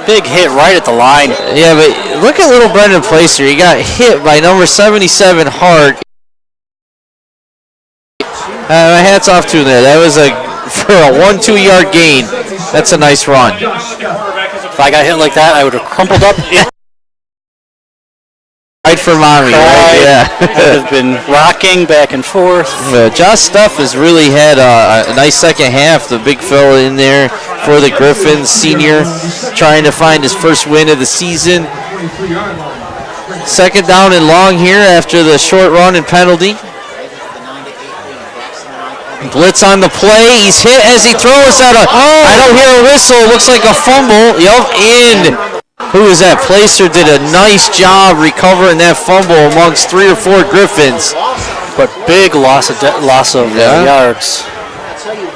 big hit right at the line. Yeah, but look at little Brendan Placer. He got hit by number 77, Hart. My hat's off to him there. That was for a 1-2 yard gain. That's a nice run. If I got hit like that, I would have crumpled up. Right for mommy, right? Yeah. I've been rocking back and forth. Josh Stuff has really had a nice second half. The big fella in there for the Griffins, senior, trying to find his first win of the season. Second down and long here after the short run and penalty. Blitz on the play. He's hit as he throws at I don't hear a whistle. It looks like a fumble. Yup, and who is that? Placer did a nice job recovering that fumble amongst 3 or 4 Griffins. But big loss of yards.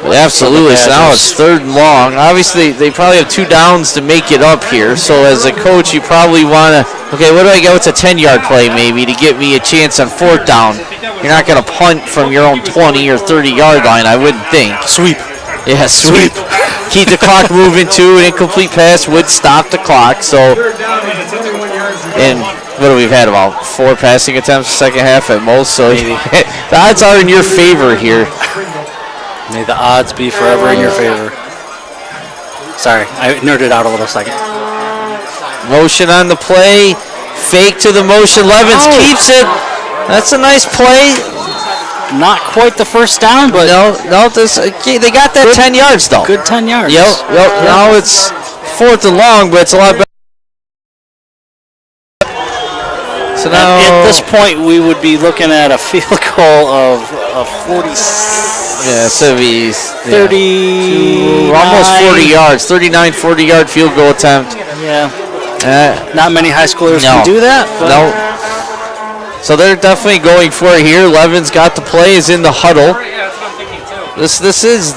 Absolutely. So now it's 3rd and long. Obviously, they probably have 2 downs to make it up here. So as a coach, you probably want to, okay, what do I get? What's a 10-yard play maybe to get me a chance on 4th down? You're not going to punt from your own 20 or 30-yard line, I wouldn't think. Sweep. Yeah, sweep. Keep the clock moving too. An incomplete pass would stop the clock. So, and what do we've had, about 4 passing attempts second half at most. So the odds are in your favor here. May the odds be forever in your favor. Sorry, I nerded out a little second. Motion on the play. Fake to the motion. Levens keeps it. That's a nice play. Not quite the first down, but no. They got that 10 yards though. Good 10 yards. Yep. Now it's 4th and long, but it's a lot better. So now at this point, we would be looking at a field goal of 40. Yeah, so it'd be 30, almost 40 yards. 39, 40-yard field goal attempt. Yeah. Not many high schoolers can do that. No. So they're definitely going for it here. Levens got the play, is in the huddle. This is,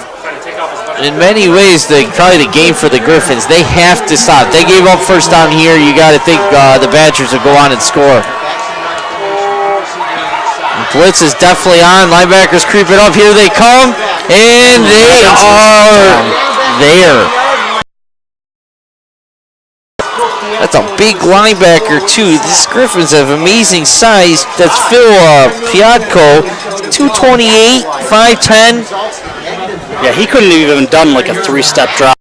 in many ways, probably the game for the Griffins. They have to stop. They gave up first down here. You got to think the Badgers will go on and score. Blitz is definitely on. Linebackers creeping up. Here they come. And they are there. That's a big linebacker, too. These Griffins have amazing size. That's Phil Piatko, 228, 5'10". Yeah, he couldn't have even done like a 3-step drop.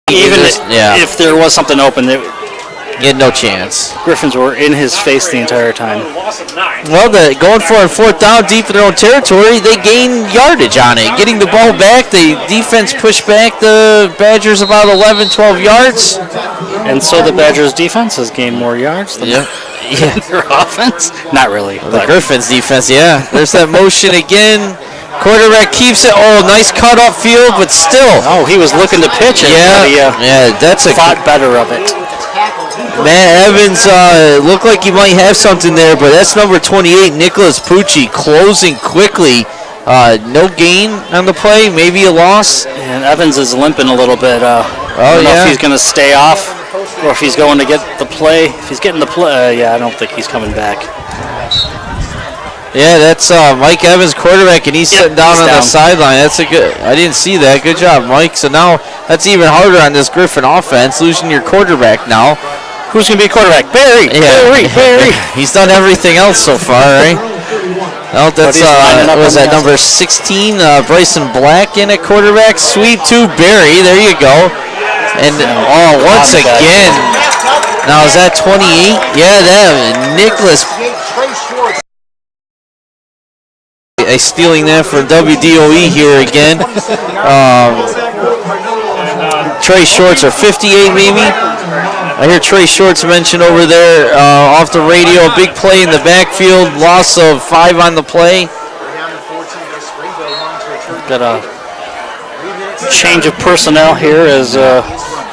Even if there was something open, he had no chance. Griffins were in his face the entire time. Well, going for a 4th down deep in their own territory, they gain yardage on it. Getting the ball back, the defense pushed back the Badgers about 11, 12 yards. And so the Badgers' defense has gained more yards than their offense? Not really. The Griffins' defense, yeah. There's that motion again. Quarterback keeps it. Oh, nice cut up field, but still. Oh, he was looking to pitch it. Yeah, that's a thought better of it. Matt Evans looked like he might have something there, but that's number 28, Nicholas Pucci, closing quickly. No gain on the play, maybe a loss. And Evans is limping a little bit. I don't know if he's going to stay off or if he's going to get the play. If he's getting the play, I don't think he's coming back. Yeah, that's Mike Evans, quarterback, and he's sitting down on the sideline. That's a good. I didn't see that. Good job, Mike. So now that's even harder on this Griffin offense, losing your quarterback now. Who's going to be quarterback? Barry. Barry. He's done everything else so far, right? Well, that's was that number 16, Bryson Black in at quarterback. Sweep to Barry. There you go. And once again. Now is that 28? Yeah, that Nicholas. Stealing that from WDOE here again. Trey Shorts are 58 maybe. I hear Trey Shorts mentioned over there off the radio. A big play in the backfield. Loss of 5 on the play. Got a change of personnel here as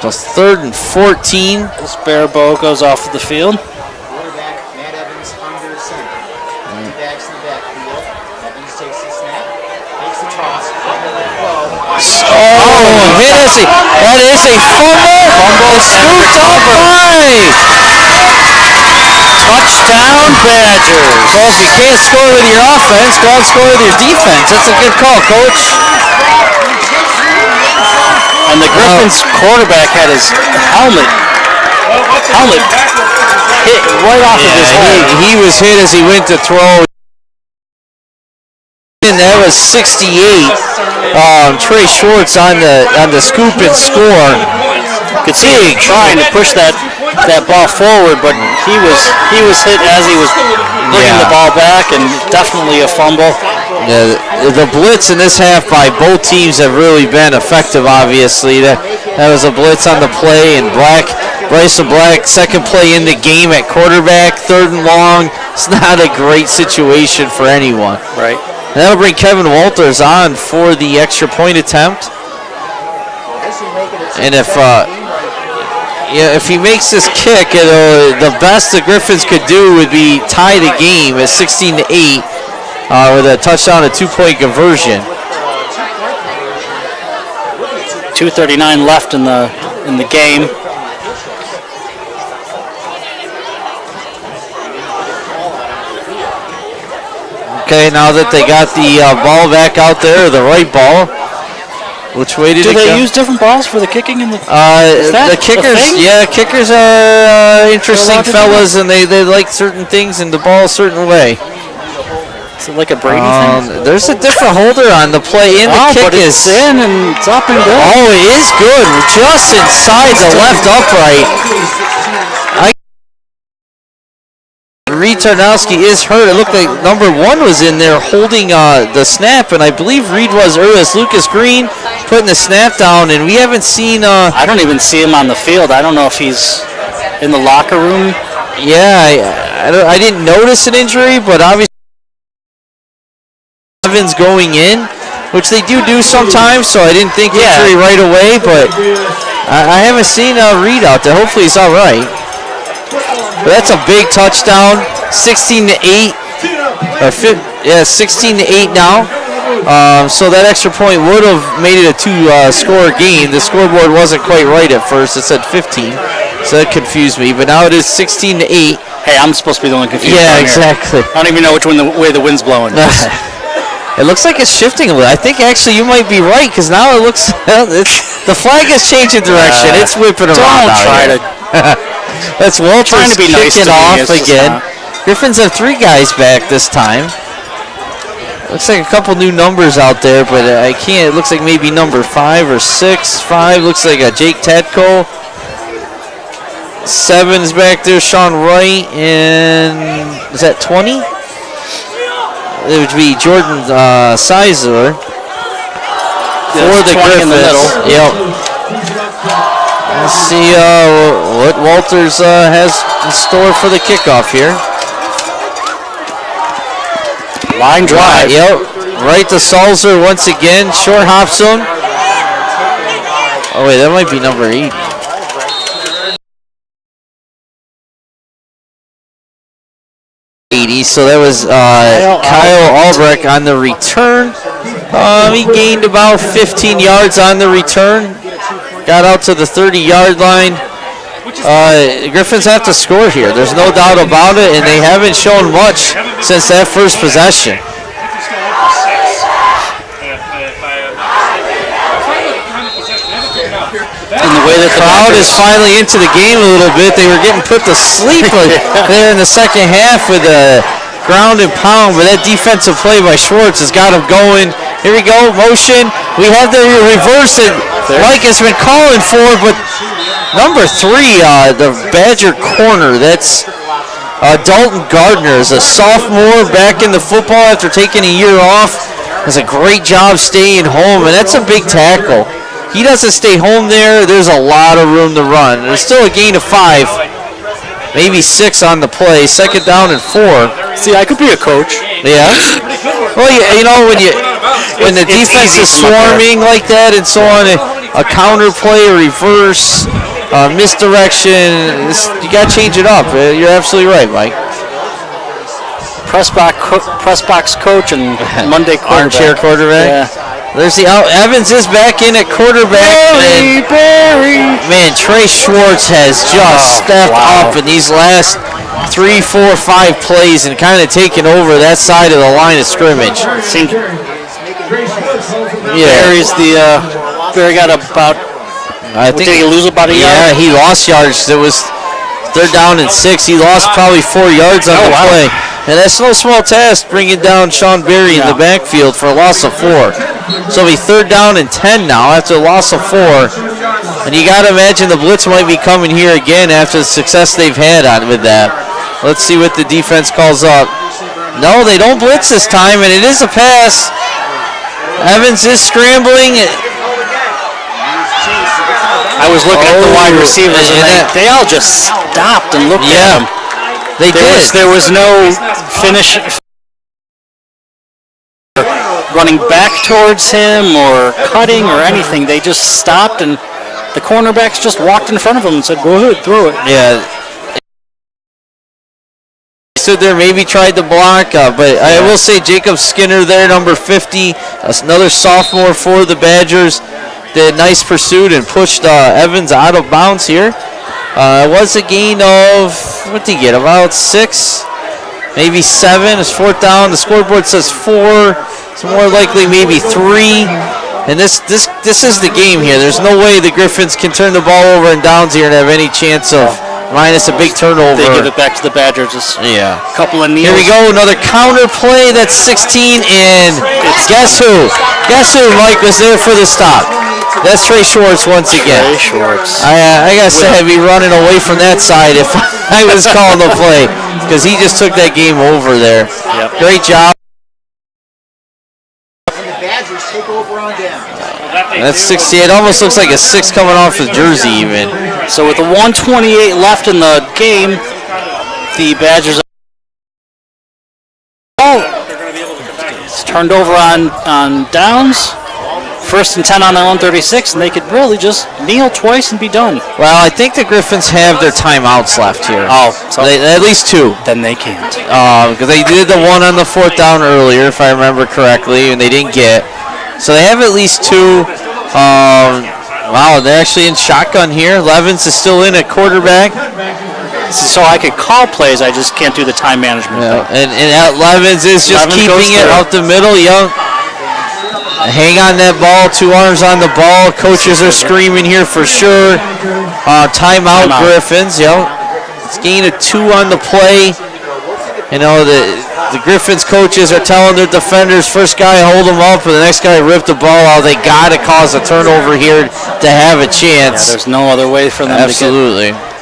just 3rd and 14. Sparrow goes off the field. Quarterback Matt Evans under center. Running backs in the backfield. That is a fumble. Fumble scooped up by. Touchdown, Badgers. Well, if you can't score with your offense, go out and score with your defense. That's a good call, Coach. And the Griffins quarterback had his helmet hit right off of his head. He was hit as he went to throw. And that was 68. Trey Schwartz on the scoop and score. Could see him trying to push that ball forward, but he was hit as he was bringing the ball back, and definitely a fumble. Yeah, the blitz in this half by both teams have really been effective, obviously. That was a blitz on the play, and Bryson Black, second play in the game at quarterback, 3rd and long. It's not a great situation for anyone. Right. And that'll bring Kevin Walters on for the extra point attempt. And if he makes this kick, the best the Griffins could do would be tie the game at 16-8 with a touchdown, a 2-point conversion. 2:39 left in the game. Okay, now that they got the ball back out there, the right ball. Which way did it go? Do they use different balls for the kicking and the kickers? Yeah, kickers are interesting fellas, and they like certain things in the ball a certain way. Is it like a Brady thing? There's a different holder on the play, and the kick is in and it's up and good. Oh, it is good, just inside the left upright. Reed Tarnowski is hurt. It looked like number 1 was in there holding the snap, and I believe Reed was, or it was Lucas Green putting the snap down, and we haven't seen... I don't even see him on the field. I don't know if he's in the locker room. Yeah, I didn't notice an injury, but obviously Evans going in, which they do sometimes, so I didn't think injury right away, but I haven't seen Reed out there. Hopefully he's all right. But that's a big touchdown, 16-8. 16-8 now. So that extra point would have made it a 2-score game. The scoreboard wasn't quite right at first. It said 15, so that confused me. But now it is 16-8. Hey, I'm supposed to be the one confused. Yeah, exactly. I don't even know which way the wind's blowing. It looks like it's shifting a little. I think actually you might be right, because now it looks the flag is changing direction. It's whipping around. Don't try to. That's Walters kicking nice off again. Griffins have 3 guys back this time. Looks like a couple new numbers out there, but I can't. It looks like maybe number 5 or 6. 5 looks like a Jake Tadko. 7's back there, Sean Wright, and is that 20? It would be Jordan Sizler for the Griffins. In the middle. Yep. Let's see what Walters has in store for the kickoff here. Line drive. Yep. Right to Salzer once again. Short hops him. Oh, wait, that might be number 8. So that was Kyle Albrecht on the return. He gained about 15 yards on the return. Got out to the 30-yard line. Griffins have to score here. There's no doubt about it, and they haven't shown much since that first possession. And the way the crowd is finally into the game a little bit. They were getting put to sleep there in the second half with a ground and pound, but that defensive play by Schwartz has got him going. Here we go, motion. We have the reverse that Mike has been calling for, but number 3, the Badger corner, that's Dalton Gardner, is a sophomore back in the football after taking a year off. Does a great job staying home, and that's a big tackle. He doesn't stay home there. There's a lot of room to run. There's still a gain of 5, maybe 6 on the play. 2nd down and 4. See, I could be a coach. Yeah. Well, you know when the defense is swarming like that and so on, a counter play, a reverse, misdirection, you got to change it up. You're absolutely right, Mike. Press box coach and Monday quarterback. Armchair quarterback. Yeah. There's the Evans is back in at quarterback. Man, Trey Schwartz has just stepped up in these last 3, 4, 5 plays and kind of taken over that side of the line of scrimmage. Barry got about. I think did he lose about a yard? Yeah, he lost yards. It was 3rd down and 6. He lost probably 4 yards on the play. And that's no small task, bringing down Sean Berry in the backfield for a loss of 4. So it'll be 3rd down and 10 now after a loss of 4. And you got to imagine the blitz might be coming here again after the success they've had with that. Let's see what the defense calls up. No, they don't blitz this time, and it is a pass. Evans is scrambling. I was looking at the wide receivers, and they all just stopped and looked at him. There was no finish running back towards him or cutting or anything. They just stopped, and the cornerbacks just walked in front of him and said, "Go ahead, throw it." Yeah. Stood there, maybe tried to block, but I will say Jacob Skinner there, number 50, another sophomore for the Badgers, did a nice pursuit and pushed Evans out of bounds here. It was a gain of, what did he get, about 6, maybe 7. It's 4th down. The scoreboard says 4. It's more likely maybe 3. And this is the game here. There's no way the Griffins can turn the ball over in downs here and have any chance of minus a big turnover. They give it back to the Badgers. A couple of knees. Here we go, another counter play. That's 16, and guess who? Guess who, Mike, was there for the stop? That's Trey Schwartz once again. Trey Schwartz. I got to say, I'd be running away from that side if I was calling the play, because he just took that game over there. Yep. Great job. And the Badgers take over on down. That's 60. It almost looks like a 6 coming off the jersey even. So with the 1:28 left in the game, the Badgers it's turned over on downs. 1st and 10 on their own 36, and they could really just kneel twice and be done. Well, I think the Griffins have their timeouts left here. So at least 2. Then they can't. Because they did the one on the 4th down earlier, if I remember correctly, and they didn't get. So they have at least 2. Wow, they're actually in shotgun here. Levens is still in at quarterback. So I could call plays, I just can't do the time management thing. And Levens is just keeping it out the middle. Hang on that ball, 2 arms on the ball. Coaches are screaming here for sure. Timeout, Griffins. It's gain of 2 on the play. You know, the Griffins coaches are telling their defenders, first guy hold them up, and the next guy rip the ball out. They got to cause a turnover here to have a chance. There's no other way for them Absolutely. to get.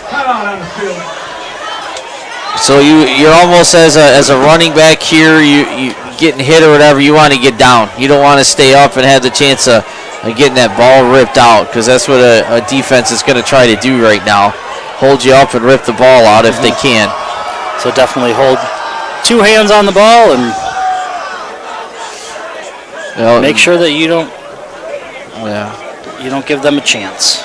So you're almost as a running back here, you getting hit or whatever, you want to get down. You don't want to stay up and have the chance of getting that ball ripped out, because that's what a defense is going to try to do right now. Hold you up and rip the ball out if they can. So definitely hold 2 hands on the ball and make sure that you don't give them a chance.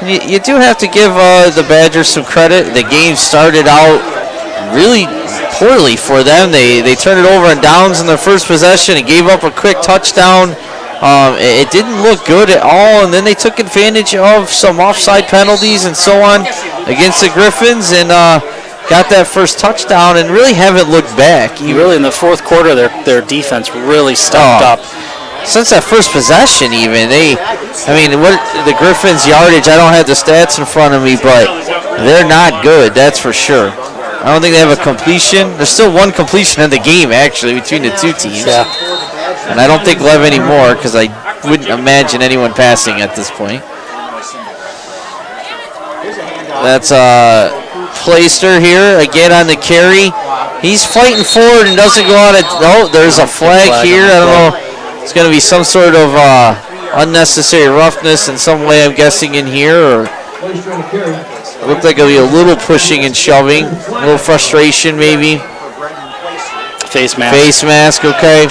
You do have to give the Badgers some credit. The game started out really poorly for them. They turned it over on downs in their first possession and gave up a quick touchdown. It didn't look good at all, and then they took advantage of some offside penalties and so on against the Griffins and got that first touchdown and really haven't looked back. Really, in the 4th quarter, their defense really stepped up. Since that first possession even, what the Griffins' yardage, I don't have the stats in front of me, but they're not good, that's for sure. I don't think they have a completion. There's still 1 completion in the game, actually, between the 2 teams. Yeah. And I don't think we'll have any more, because I wouldn't imagine anyone passing at this point. That's Playster here, again on the carry. He's fighting forward and doesn't go out. There's a flag here. I don't know. It's going to be some sort of unnecessary roughness in some way, I'm guessing, in here. Or looked like it'll be a little pushing and shoving, a little frustration maybe. Face mask. Face mask, okay.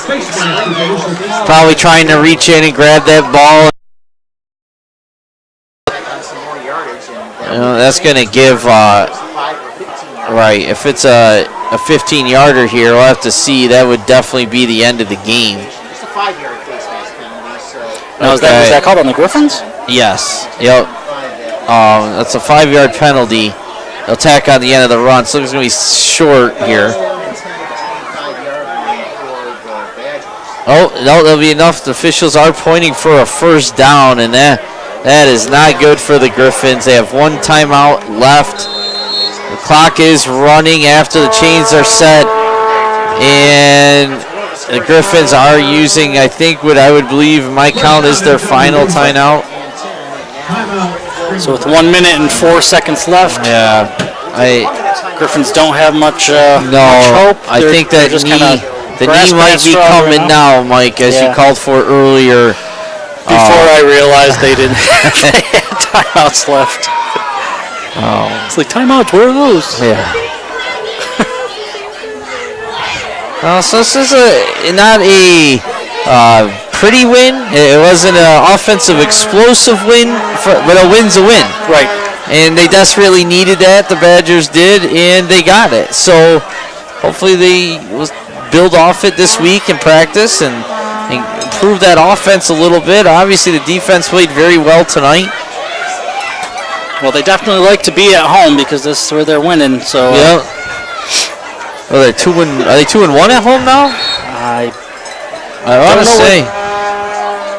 Probably trying to reach in and grab that ball. That's going to give, right, if it's a 15-yarder here, we'll have to see. That would definitely be the end of the game. Just a 5-yard Now, was that called on the Griffins? Yes. Yep. That's a 5-yard penalty. They'll tack on the end of the run, so it's going to be short here. Oh, no, there'll be enough. The officials are pointing for a first down, and that is not good for the Griffins. They have one timeout left. The clock is running after the chains are set, and the Griffins are using, I think, what I would believe my count is their final timeout. So with 1 minute and 4 seconds left, Yeah, Griffins don't have much no. much hope. I think that just knee, kinda the knee might be coming now, Mike, as you called for earlier. Before I realized they didn't they had timeouts left. It's like, timeouts, where are those? Yeah. So this is not a pretty win. It wasn't an offensive explosive win, but a win's a win. Right. And they desperately needed that. The Badgers did, and they got it. So hopefully they will build off it this week in practice and improve that offense a little bit. Obviously, the defense played very well tonight. Well, they definitely like to be at home because this is where they're winning. So Yeah. Are they 2-1 at home now? I want to say.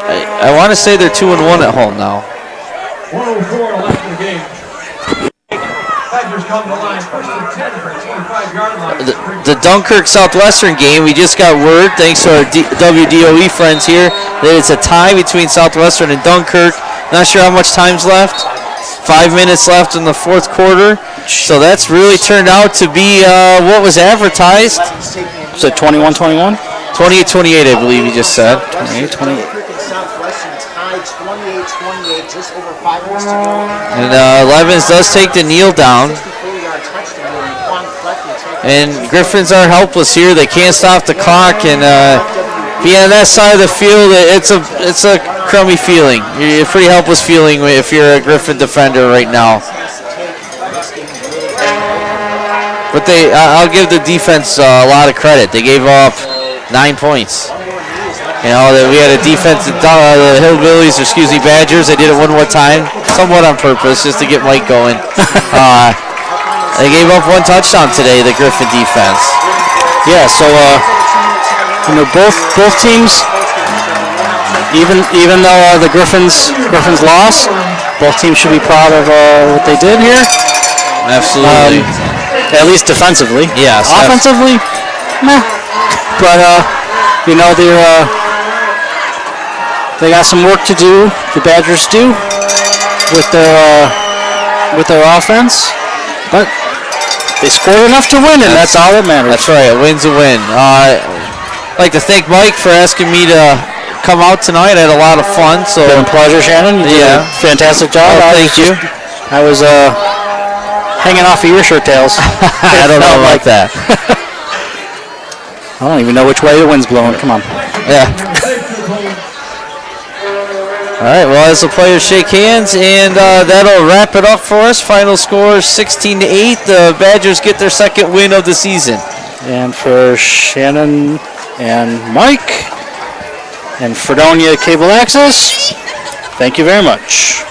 I want to say they're 2-1 at home now. 104 left in the game. Badgers come to the line, first and 10 for a 25-yard line. The Dunkirk Southwestern game, we just got word, thanks to our WDOE friends here, that it's a tie between Southwestern and Dunkirk. Not sure how much time's left. 5 minutes left in the fourth quarter. So that's really turned out to be what was advertised. Was it 21-21? 28-28, I believe you just said. 28-28. Southwestern tied 28-28, just over 5 minutes to go. And Levens does take the kneel down. 64-yard touchdown. Quan Fleckman taking And Griffins are helpless here. They can't stop the clock, and being on that side of the field, it's a crummy feeling. You're a pretty helpless feeling if you're a Griffin defender right now. But I'll give the defense a lot of credit. They gave up 9 points. You know, we had a defense, the Hillbillies, Badgers. They did it one more time, somewhat on purpose, just to get Mike going. They gave up 1 touchdown today, the Griffin defense. Yeah, so both teams, even though the Griffins lost, both teams should be proud of what they did here. Absolutely. At least defensively. Yes. Offensively, meh. But they got some work to do. The Badgers do with their offense, but they scored enough to win, and that's all that matters. That's right. A win's a win. I'd like to thank Mike for asking me to come out tonight. I had a lot of fun. So Been a pleasure, Shannon. You did a fantastic job. Thank you. I was hanging off of your shirt tails. I don't know about that. I don't even know which way the wind's blowing. Come on. Yeah. All right, well, as the players shake hands, and that'll wrap it up for us. Final score 16-8. The Badgers get their second win of the season. And for Shannon and Mike and Fredonia Cable Access, thank you very much.